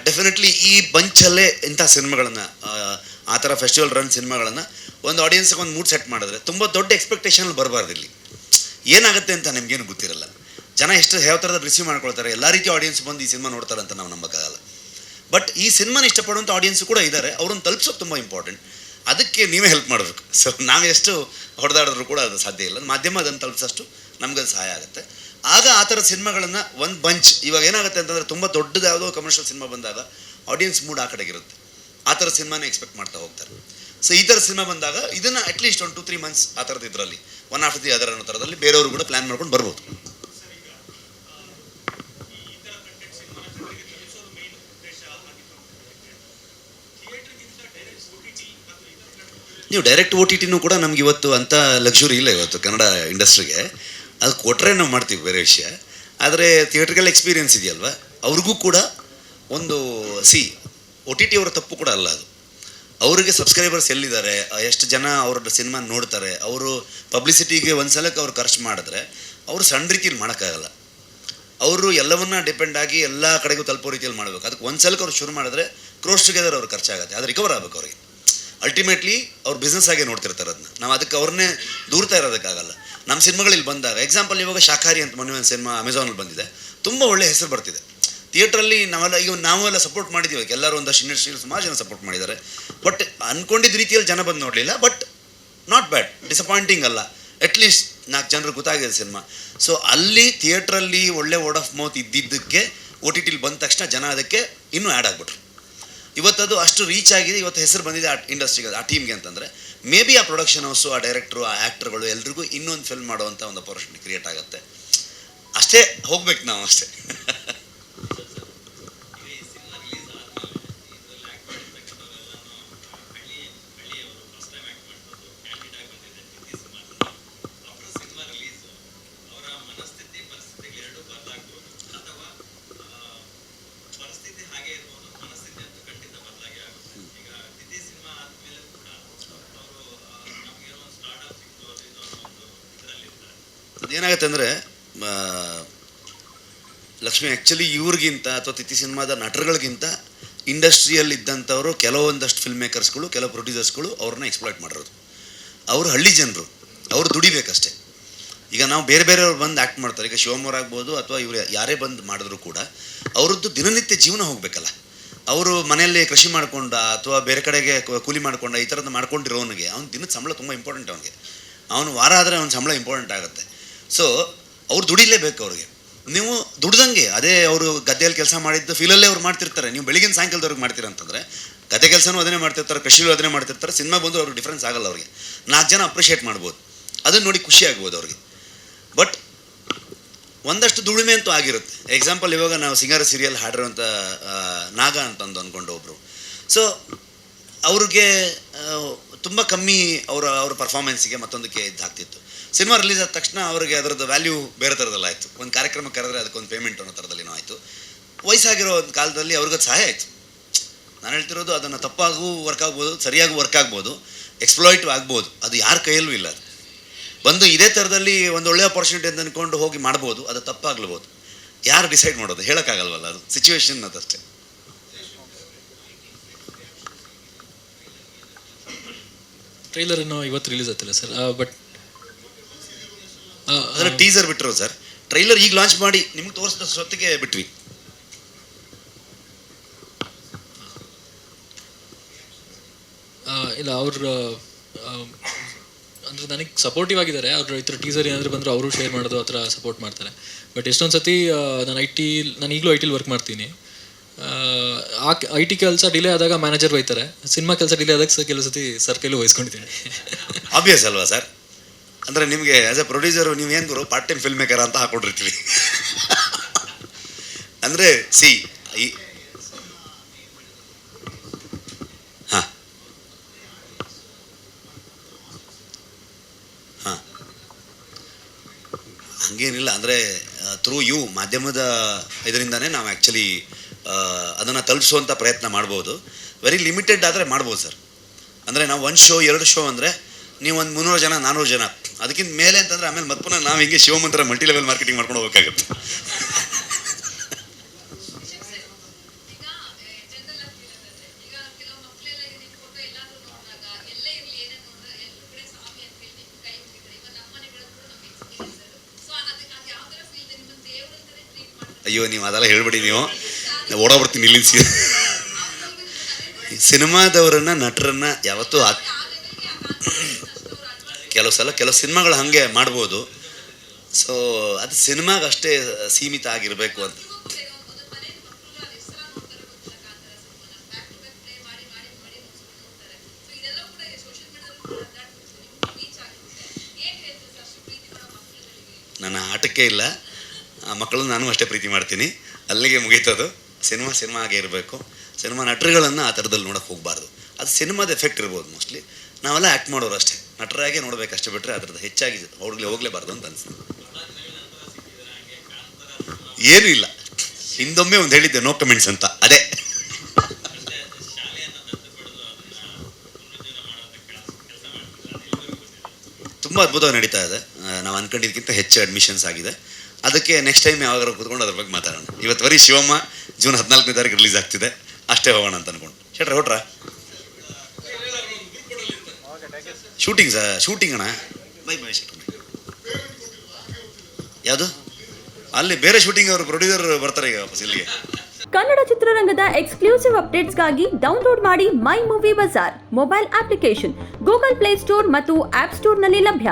S3: ಡೆಫಿನೆಟ್ಲಿ ಈ ಬಂಚಲ್ಲೇ ಇಂಥ ಸಿನಿಮಾಗಳನ್ನು, ಆ ಥರ ಫೆಸ್ಟಿವಲ್ ರನ್ ಸಿನಿಮಾಗಳನ್ನು ಒಂದು ಆಡಿಯನ್ಸ್ಗೆ ಒಂದು ಮೂಡ್ ಸೆಟ್ ಮಾಡಿದ್ರೆ ತುಂಬ ದೊಡ್ಡ ಎಕ್ಸ್ಪೆಕ್ಟೇಷನಲ್ಲಿ ಬರಬಾರ್ದು. ಇಲ್ಲಿ ಏನಾಗುತ್ತೆ ಅಂತ ನಿಮಗೇನು ಗೊತ್ತಿರಲ್ಲ. ಜನ ಎಷ್ಟು ಯಾವ ಥರದ ರಿಸೀವ್ ಮಾಡ್ಕೊಳ್ತಾರೆ, ಎಲ್ಲ ರೀತಿ ಆಡಿಯನ್ಸ್ ಬಂದು ಈ ಸಿನಿಮಾ ನೋಡ್ತಾರೆ ಅಂತ ನಾವು ನಂಬಕ್ಕಾಗಲ್ಲ. ಬಟ್ ಈ ಸಿನಿಮಾನ ಇಷ್ಟಪಡುವಂಥ ಆಡಿಯನ್ಸು ಕೂಡ ಇದ್ದಾರೆ. ಅವ್ರನ್ನ ತಲುಪಿಸೋದು ತುಂಬ ಇಂಪಾರ್ಟೆಂಟ್. ಅದಕ್ಕೆ ನೀವೇ ಹೆಲ್ಪ್ ಮಾಡಬೇಕು. ಸೊ ನಾವೆಷ್ಟು ಹೊಡೆದಾಡಿದ್ರು ಕೂಡ ಅದು ಸಾಧ್ಯ ಇಲ್ಲ. ಮಾಧ್ಯಮ ಅದನ್ನು ತಲುಪಿಸೋಷ್ಟು ನಮ್ಗದು ಸಹಾಯ ಆಗುತ್ತೆ. ಆಗ ಆ ಥರ ಸಿನಿಮಾಗಳನ್ನು ಒಂದು ಬಂಚ್, ಇವಾಗ ಏನಾಗುತ್ತೆ ಅಂತಂದರೆ ತುಂಬ ದೊಡ್ಡದು ಯಾವುದೋ ಕಮರ್ಷಿಯಲ್ ಸಿನಿಮಾ ಬಂದಾಗ ಆಡಿಯನ್ಸ್ ಮೂಡ್ ಆ ಕಡೆಗಿರುತ್ತೆ. ಆ ಥರ ಸಿನಿಮಾನೇ ಎಕ್ಸ್ಪೆಕ್ಟ್ ಮಾಡ್ತಾ ಹೋಗ್ತಾರೆ. ಸೊ ಈ ಥರ ಸಿನಿಮಾ ಬಂದಾಗ ಇದನ್ನು ಅಟ್ಲೀಸ್ಟ್ ಒಂದು 2-3 ಮಂತ್ಸ್ ಆ ಥರದ್ದು ಇದರಲ್ಲಿ ಒನ್ ಆಫ್ಟರ್ ದಿ ಅದರ್ ಅನ್ನೋ ಥರದಲ್ಲಿ ಬೇರೆಯವರು ಕೂಡ ಪ್ಲ್ಯಾನ್ ಮಾಡ್ಕೊಂಡು ಬರ್ಬೋದು. ನೀವು ಡೈರೆಕ್ಟ್ OTTನೂ ಕೂಡ ನಮ್ಗೆ ಇವತ್ತು ಅಂಥ ಲಕ್ಸುರಿ ಇಲ್ಲ ಇವತ್ತು ಕನ್ನಡ ಇಂಡಸ್ಟ್ರಿಗೆ. ಅದು ಕೊಟ್ಟರೆ ನಾವು ಮಾಡ್ತೀವಿ, ಬೇರೆ ವಿಷಯ. ಆದರೆ ಥಿಯೇಟ್ರಿಕಲ್ ಎಕ್ಸ್ಪೀರಿಯನ್ಸ್ ಇದೆಯಲ್ವ, ಅವ್ರಿಗೂ ಕೂಡ ಒಂದು OTT ಅವರ ತಪ್ಪು ಕೂಡ ಅಲ್ಲ ಅದು. ಅವರಿಗೆ ಸಬ್ಸ್ಕ್ರೈಬರ್ಸ್ ಎಲ್ಲಿದ್ದಾರೆ, ಎಷ್ಟು ಜನ ಅವ್ರ ಸಿನಿಮಾ ನೋಡ್ತಾರೆ, ಅವರು ಪಬ್ಲಿಸಿಟಿಗೆ ಒಂದು ಸಲಕ್ಕೆ ಅವ್ರು ಖರ್ಚು ಮಾಡಿದ್ರೆ ಅವರು ಸಣ್ಣ ರೀತಿಯಲ್ಲಿ ಮಾಡೋಕ್ಕಾಗಲ್ಲ. ಅವರು ಎಲ್ಲವನ್ನ ಡಿಪೆಂಡ್ ಆಗಿ ಎಲ್ಲ ಕಡೆಗೂ ತಲುಪೋ ರೀತಿಯಲ್ಲಿ ಮಾಡಬೇಕು. ಅದಕ್ಕೆ ಒಂದು ಸಲಕ್ಕೆ ಅವ್ರು ಶುರು ಮಾಡಿದ್ರೆ ಕ್ರೋಸ್ ಟುಗೆದರ್ ಅವ್ರು ಖರ್ಚಾಗುತ್ತೆ. ಅದು ರಿಕವರ್ ಆಗಬೇಕು ಅವ್ರಿಗೆ. ಅಲ್ಟಿಮೇಟ್ಲಿ ಅವ್ರು ಬಿಸ್ನೆಸ್ ಆಗೇ ನೋಡ್ತಿರ್ತಾರೆ ಅದನ್ನ. ನಾವು ಅದಕ್ಕೆ ಅವ್ರನ್ನೇ ದೂರ್ತಾ ಇರೋದಕ್ಕಾಗಲ್ಲ. ನಮ್ಮ ಸಿನಿಮಾಗಳಲ್ಲಿ ಬಂದಾಗ ಎಕ್ಸಾಂಪಲ್ ಇವಾಗ ಶಾಖಾರಿ ಅಂತ ಮೊನ್ನೆ ಒಂದು ಸಿನಿಮಾ ಅಮೆಝಾನಲ್ಲಿ ಬಂದಿದೆ, ತುಂಬ ಒಳ್ಳೆ ಹೆಸರು ಬರ್ತಿದೆ. ಥಿಯೇಟ್ರಲ್ಲಿ ನಾವೆಲ್ಲ ಸಪೋರ್ಟ್ ಮಾಡಿದ್ದೀವಿ. ಎಲ್ಲರೂ ಒಂದಷ್ಟು ಇಂಡಸ್ಟ್ರಿಯಲ್ಲಿ ಸುಮಾರು ಜನ ಸಪೋರ್ಟ್ ಮಾಡಿದ್ದಾರೆ. ಬಟ್ ಅಂದ್ಕೊಂಡಿದ್ದ ರೀತಿಯಲ್ಲಿ ಜನ ಬಂದು ನೋಡಲಿಲ್ಲ. ಬಟ್ ನಾಟ್ ಬ್ಯಾಡ್, ಡಿಸಪಾಯಿಂಟಿಂಗ್ ಅಲ್ಲ. ಅಟ್ಲೀಸ್ಟ್ 4 ಜನರು ಗೊತ್ತಾಗಿದೆ ಸಿನಿಮಾ. ಸೊ ಅಲ್ಲಿ ಥಿಯೇಟ್ರಲ್ಲಿ ಒಳ್ಳೆ ವರ್ಡ್ ಆಫ್ ಮೌತ್ ಇದ್ದಿದ್ದಕ್ಕೆ OTTಲಿ ಬಂದ ತಕ್ಷಣ ಜನ ಅದಕ್ಕೆ ಇನ್ನೂ ಆ್ಯಡ್ ಆಗಿಬಿಟ್ರು. ಇವತ್ತದು ಅಷ್ಟು ರೀಚ್ ಆಗಿದೆ, ಇವತ್ತು ಹೆಸರು ಬಂದಿದೆ ಆ ಇಂಡಸ್ಟ್ರಿಗೆ, ಆ ಟೀಮ್ಗೆ ಅಂತಂದರೆ ಮೇ ಬಿ ಆ ಪ್ರೊಡಕ್ಷನ್ ಹೌಸು, ಆ ಡೈರೆಕ್ಟ್ರು, ಆ ಆ್ಯಕ್ಟರ್ಗಳು ಎಲ್ರಿಗೂ ಇನ್ನೊಂದು ಫಿಲ್ಮ್ ಮಾಡುವಂಥ ಒಂದು ಅಪರ್ಚುನಿಟಿ ಕ್ರಿಯೇಟ್ ಆಗುತ್ತೆ. ಅಷ್ಟೇ ಹೋಗ್ಬೇಕು ನಾವು, ಅಷ್ಟೇ. ಏನಾಗುತ್ತೆ ಅಂದರೆ ಲಕ್ಷ್ಮಿ ಆ್ಯಕ್ಚುಲಿ ಇವ್ರಿಗಿಂತ ಅಥವಾ ತಿಥಿ ಸಿನಿಮಾದ ನಟರುಗಳಿಗಿಂತ ಇಂಡಸ್ಟ್ರಿಯಲ್ಲಿ ಇದ್ದಂಥವರು ಕೆಲವೊಂದಷ್ಟು ಫಿಲ್ಮ್ ಮೇಕರ್ಸ್ಗಳು, ಕೆಲವು ಪ್ರೊಡ್ಯೂಸರ್ಸ್ಗಳು ಅವ್ರನ್ನ ಎಕ್ಸ್ಪ್ಲಾಯ್ಟ್ ಮಾಡಿರೋದು. ಅವರು ಹಳ್ಳಿ ಜನರು, ಅವರು ದುಡಿಬೇಕಷ್ಟೇ. ಈಗ ನಾವು ಬೇರೆ ಬೇರೆಯವ್ರು ಬಂದು ಆ್ಯಕ್ಟ್ ಮಾಡ್ತಾರೆ. ಈಗ ಶಿವಮೊಗ್ಗ ಆಗ್ಬೋದು ಅಥವಾ ಇವರು ಯಾರೇ ಬಂದು ಮಾಡಿದ್ರು ಕೂಡ ಅವ್ರದ್ದು ದಿನನಿತ್ಯ ಜೀವನ ಹೋಗಬೇಕಲ್ಲ. ಅವರು ಮನೆಯಲ್ಲಿ ಕೃಷಿ ಮಾಡ್ಕೊಂಡ ಅಥವಾ ಬೇರೆ ಕಡೆಗೆ ಕೂಲಿ ಮಾಡ್ಕೊಂಡ ಈ ಥರದ್ದು ಮಾಡ್ಕೊಂಡಿರೋನಿಗೆ ಅವ್ನ ದಿನದ ಸಂಬಳ ತುಂಬ ಇಂಪಾರ್ಟೆಂಟ್. ಅವನಿಗೆ ಅವನು ವಾರ ಆದರೆ ಅವ್ನ ಸಂಬಳ ಇಂಪಾರ್ಟೆಂಟ್ ಆಗುತ್ತೆ. ಸೊ ಅವ್ರು ದುಡಿಲೇಬೇಕು. ಅವ್ರಿಗೆ ನೀವು ದುಡ್ದಂಗೆ ಅದೇ ಅವರು ಗದ್ದೆಯಲ್ಲಿ ಕೆಲಸ ಮಾಡಿದ್ದು ಫೀಲಲ್ಲೇ ಅವ್ರು ಮಾಡ್ತಿರ್ತಾರೆ. ನೀವು ಬೆಳಿಗಿನ ಸಾಯಂಕಾಲದವ್ರಿಗೆ ಮಾಡ್ತೀರ ಅಂತಂದರೆ ಗದ್ದೆ ಕೆಲಸನೂ ಅದನ್ನೇ ಮಾಡ್ತಿರ್ತಾರೆ, ಕೃಷಿಲೂ ಅದನ್ನೇ ಮಾಡ್ತಿರ್ತಾರೆ. ಸಿನಿಮಾ ಬಂದು ಅವ್ರಿಗೆ ಡಿಫ್ರೆನ್ಸ್ ಆಗಲ್ಲ. ಅವ್ರಿಗೆ 4 ಜನ ಅಪ್ರಿಷಿಯೇಟ್ ಮಾಡ್ಬೋದು, ಅದನ್ನು ನೋಡಿ ಖುಷಿ ಆಗ್ಬೋದು ಅವ್ರಿಗೆ. ಬಟ್ ಒಂದಷ್ಟು ದುಡಿಮೆ ಅಂತೂ ಆಗಿರುತ್ತೆ. ಎಕ್ಸಾಂಪಲ್ ಇವಾಗ ನಾವು ಸಿಂಗಾರ ಸೀರಿಯಲ್ ಹಾಡಿರೋಂಥ ನಾಗ ಅಂತಂದು ಅಂದ್ಕೊಂಡು ಒಬ್ಬರು. ಸೊ ಅವ್ರಿಗೆ ತುಂಬ ಕಮ್ಮಿ ಅವ್ರ ಪರ್ಫಾರ್ಮೆನ್ಸಿಗೆ ಮತ್ತೊಂದಕ್ಕೆ ಇದಾಗ್ತಿತ್ತು. ಸಿನಿಮಾ ರಿಲೀಸ್ ಆದ ತಕ್ಷಣ ಅವ್ರಿಗೆ ಅದರದ್ದು ವ್ಯಾಲ್ಯೂ ಬೇರೆ ಥರದಲ್ಲಿ ಆಯಿತು. ಒಂದು ಕಾರ್ಯಕ್ರಮ ಕರೆದ್ರೆ ಅದಕ್ಕೊಂದು ಪೇಮೆಂಟ್ ಅನ್ನೋ ಥರದಲ್ಲಿನೂ ಆಯಿತು. ವಯಸ್ಸಾಗಿರೋ ಒಂದು ಕಾಲದಲ್ಲಿ ಅವ್ರಿಗದು ಸಹಾಯ ಆಯಿತು. ನಾನು ಹೇಳ್ತಿರೋದು ಅದನ್ನು ತಪ್ಪಾಗೂ ವರ್ಕ್ ಆಗ್ಬೋದು, ಸರಿಯಾಗೂ ವರ್ಕ್ ಆಗ್ಬೋದು, ಎಕ್ಸ್ಪ್ಲಾಯ್ಟ್ ಆಗ್ಬೋದು. ಅದು ಯಾರ ಕೈಯಲ್ಲೂ ಇಲ್ಲ. ಅದು ಬಂದು ಇದೇ ಥರದಲ್ಲಿ ಒಂದು ಒಳ್ಳೆಯ ಆಪರ್ಚುನಿಟಿ ಅಂತ ಅಂದ್ಕೊಂಡು ಹೋಗಿ ಮಾಡ್ಬೋದು, ಅದು ತಪ್ಪಾಗ್ಲಬೋದು. ಯಾರು ಡಿಸೈಡ್ ಮಾಡೋದು ಹೇಳೋಕ್ಕಾಗಲ್ವಲ್ಲ, ಅದು ಸಿಚುವೇಶನ್ ಅದಷ್ಟೇ.
S8: ಟ್ರೈಲರ್ ಇನ್ನೂ ಇವತ್ತು ರಿಲೀಸ್ ಆಗ್ತಿಲ್ಲ ಸರ್. ಬಟ್
S3: ಅದರ ಟೀಸರ್ ಬಿಟ್ಟರು ಸರ್. ಟ್ರೈಲರ್ ಈಗ ಲಾಂಚ್ ಮಾಡಿ ನಿಮ್ಗೆ ತೋರಿಸಿದ ಸೊತ್ತಿಗೆ ಬಿಟ್ವಿ.
S8: ಇಲ್ಲ ಅವ್ರು ಅಂದರೆ ನನಗೆ ಸಪೋರ್ಟಿವ್ ಆಗಿದ್ದಾರೆ. ಅವರು ಈ ಥರ ಟೀಸರ್ ಏನಾದರೂ ಬಂದರೂ ಅವರು ಶೇರ್ ಮಾಡೋದು ಆ ಥರ ಸಪೋರ್ಟ್ ಮಾಡ್ತಾರೆ. ಬಟ್ ಎಷ್ಟೊಂದು ಸತಿ ನಾನು ಈಗಲೂ ಐ ಟಿಲಿ ವರ್ಕ್ ಮಾಡ್ತೀನಿ. ಐ ಟಿ ಕೆಲಸ ಡಿಲೇ ಆದಾಗ ಮ್ಯಾನೇಜರ್ ಬೈತಾರೆ, ಸಿನಿಮಾ ಕೆಲಸ ಡಿಲೇ ಆದಾಗ ಕೆಲವು ಸತಿ ಸರ್ ಕೈಲೂ ವಹಿಸ್ಕೊಂಡಿದ್ದೀನಿ.
S3: ಆಬ್ವಿಯಸ್ ಅಲ್ವಾ ಸರ್? ಅಂದರೆ ನಿಮಗೆ ಆ್ಯಸ್ ಎ ಪ್ರೊಡ್ಯೂಸರು ನೀವೇನು ಗುರು ಪಾರ್ಟ್ ಟೈಮ್ ಫಿಲ್ಮ್ ಮೇಕರ್ ಅಂತ ಹಾಕೊಂಡಿರ್ತೀವಿ. ಅಂದರೆ ಹಾಂ ಹಾಂ ಹಂಗೇನಿಲ್ಲ. ಅಂದರೆ ಥ್ರೂ ಯು ಮಾಧ್ಯಮದ ಇದರಿಂದನೇ ನಾವು ಆ್ಯಕ್ಚುಲಿ ಅದನ್ನು ತಲುಪಿಸುವಂಥ ಪ್ರಯತ್ನ ಮಾಡ್ಬೋದು. ವೆರಿ ಲಿಮಿಟೆಡ್ ಆದರೆ ಮಾಡ್ಬೋದು ಸರ್. ಅಂದರೆ ನಾವು 1 ಶೋ 2 ಶೋ ಅಂದರೆ ನೀವು ಒಂದು 300 ಜನ 400 ಜನ, ಅದಕ್ಕಿಂತ ಮೇಲೆ ಅಂತಂದರೆ ಆಮೇಲೆ ಮತ್ತೆ ಪುನಃ ನಾವು ಹಿಂಗೆ ಶಿವಮಂತ್ರ ಮಲ್ಟಿ ಲೆವೆಲ್ ಮಾರ್ಕೆಟಿಂಗ್ ಮಾಡ್ಕೊಂಡು ಹೋಗ್ಬೇಕಾಗುತ್ತೆ. ಅಯ್ಯೋ ನೀವು ಅದೆಲ್ಲ ಹೇಳ್ಬಿಡಿ, ನೀವು ಓಡೋಗ್ಬಿಡ್ತೀನಿ ಇಲ್ಲಿ. ಸಿನಿಮಾದವರನ್ನು ನಟರನ್ನು ಯಾವತ್ತೂ ಕೆಲವು ಸಿನಿಮಾಗಳು ಹಾಗೆ ಮಾಡ್ಬೋದು. ಸೊ ಅದು ಸಿನಿಮಾಗೆ ಅಷ್ಟೇ ಸೀಮಿತ ಆಗಿರಬೇಕು ಅಂತ. ನನ್ನ ಆಟಕ್ಕೆ ಇಲ್ಲ, ಮಕ್ಕಳನ್ನು ನಾನು ಅಷ್ಟೇ ಪ್ರೀತಿ ಮಾಡ್ತೀನಿ. ಅಲ್ಲಿಗೆ ಮುಗೀತದು. ಸಿನಿಮಾ ಆಗೇ ಇರಬೇಕು. ಸಿನಿಮಾ ನಟರುಗಳನ್ನು ಆ ಥರದಲ್ಲಿ ನೋಡೋಕೆ ಹೋಗಬಾರ್ದು. ಅದು ಸಿನಿಮಾದ ಎಫೆಕ್ಟ್ ಇರ್ಬೋದು. ಮೋಸ್ಟ್ಲಿ ನಾವೆಲ್ಲ ಆ್ಯಕ್ಟ್ ಮಾಡೋರು ಅಷ್ಟೇ, ನಟರಾಗೆ ನೋಡ್ಬೇಕು ಅಷ್ಟೇ, ಬಿಟ್ಟರೆ ಅದ್ರದ್ದು ಹೆಚ್ಚಾಗಿ ಹೋಗಲೇಬಾರ್ದು ಅಂತ ಅನಿಸ್ತು. ಏನೂ ಇಲ್ಲ, ಹಿಂದೊಮ್ಮೆ ಒಂದು ಹೇಳಿದ್ದೆ ನೋ ಕಮೆಂಟ್ಸ್ ಅಂತ. ಅದೇ ತುಂಬ ಅದ್ಭುತವಾಗಿ ನಡೀತಾ ಇದೆ. ನಾವು ಅಂದ್ಕೊಂಡಿದ್ದಕ್ಕಿಂತ ಹೆಚ್ಚು ಅಡ್ಮಿಷನ್ಸ್ ಆಗಿದೆ. ಅದಕ್ಕೆ ನೆಕ್ಸ್ಟ್ ಟೈಮ್ ಯಾವಾಗ ಕೂತ್ಕೊಂಡು ಅದ್ರ ಬಗ್ಗೆ ಮಾತಾಡೋಣ. ಇವತ್ತು ಬರೀ ಶಿವಮ್ಮ ಜೂನ್ 14ನೇ ತಾರೀಕು ರಿಲೀಸ್ ಆಗ್ತಿದೆ, ಅಷ್ಟೇ ಹೋಗೋಣ ಅಂತ ಅನ್ಕೊಂಡು. ಶೆಟ್ರ ಹೊಟ್ರಾ ಶೂಟಿಂಗ್ ಅಣ್ಣ. ಬೈ ಶೂಟಿಂಗ್ ಯಾವುದು ಅಲ್ಲಿ ಬೇರೆ ಶೂಟಿಂಗ್ ಅವರು ಪ್ರೊಡ್ಯೂಸರ್ ಬರ್ತಾರೆ ಈಗ ವಾಪಸ್ ಇಲ್ಲಿಗೆ.
S12: ಕನ್ನಡ ಚಿತ್ರರಂಗದ ಎಕ್ಸ್ಕ್ಲೂಸಿವ್ ಅಪ್ಡೇಟ್ಸ್ಗಾಗಿ ಡೌನ್ಲೋಡ್ ಮಾಡಿ my movie bazaar mobile application Google Play store ಮತ್ತು ಆಪ್ ಸ್ಟೋರ್ನಲ್ಲಿ ಲಭ್ಯ.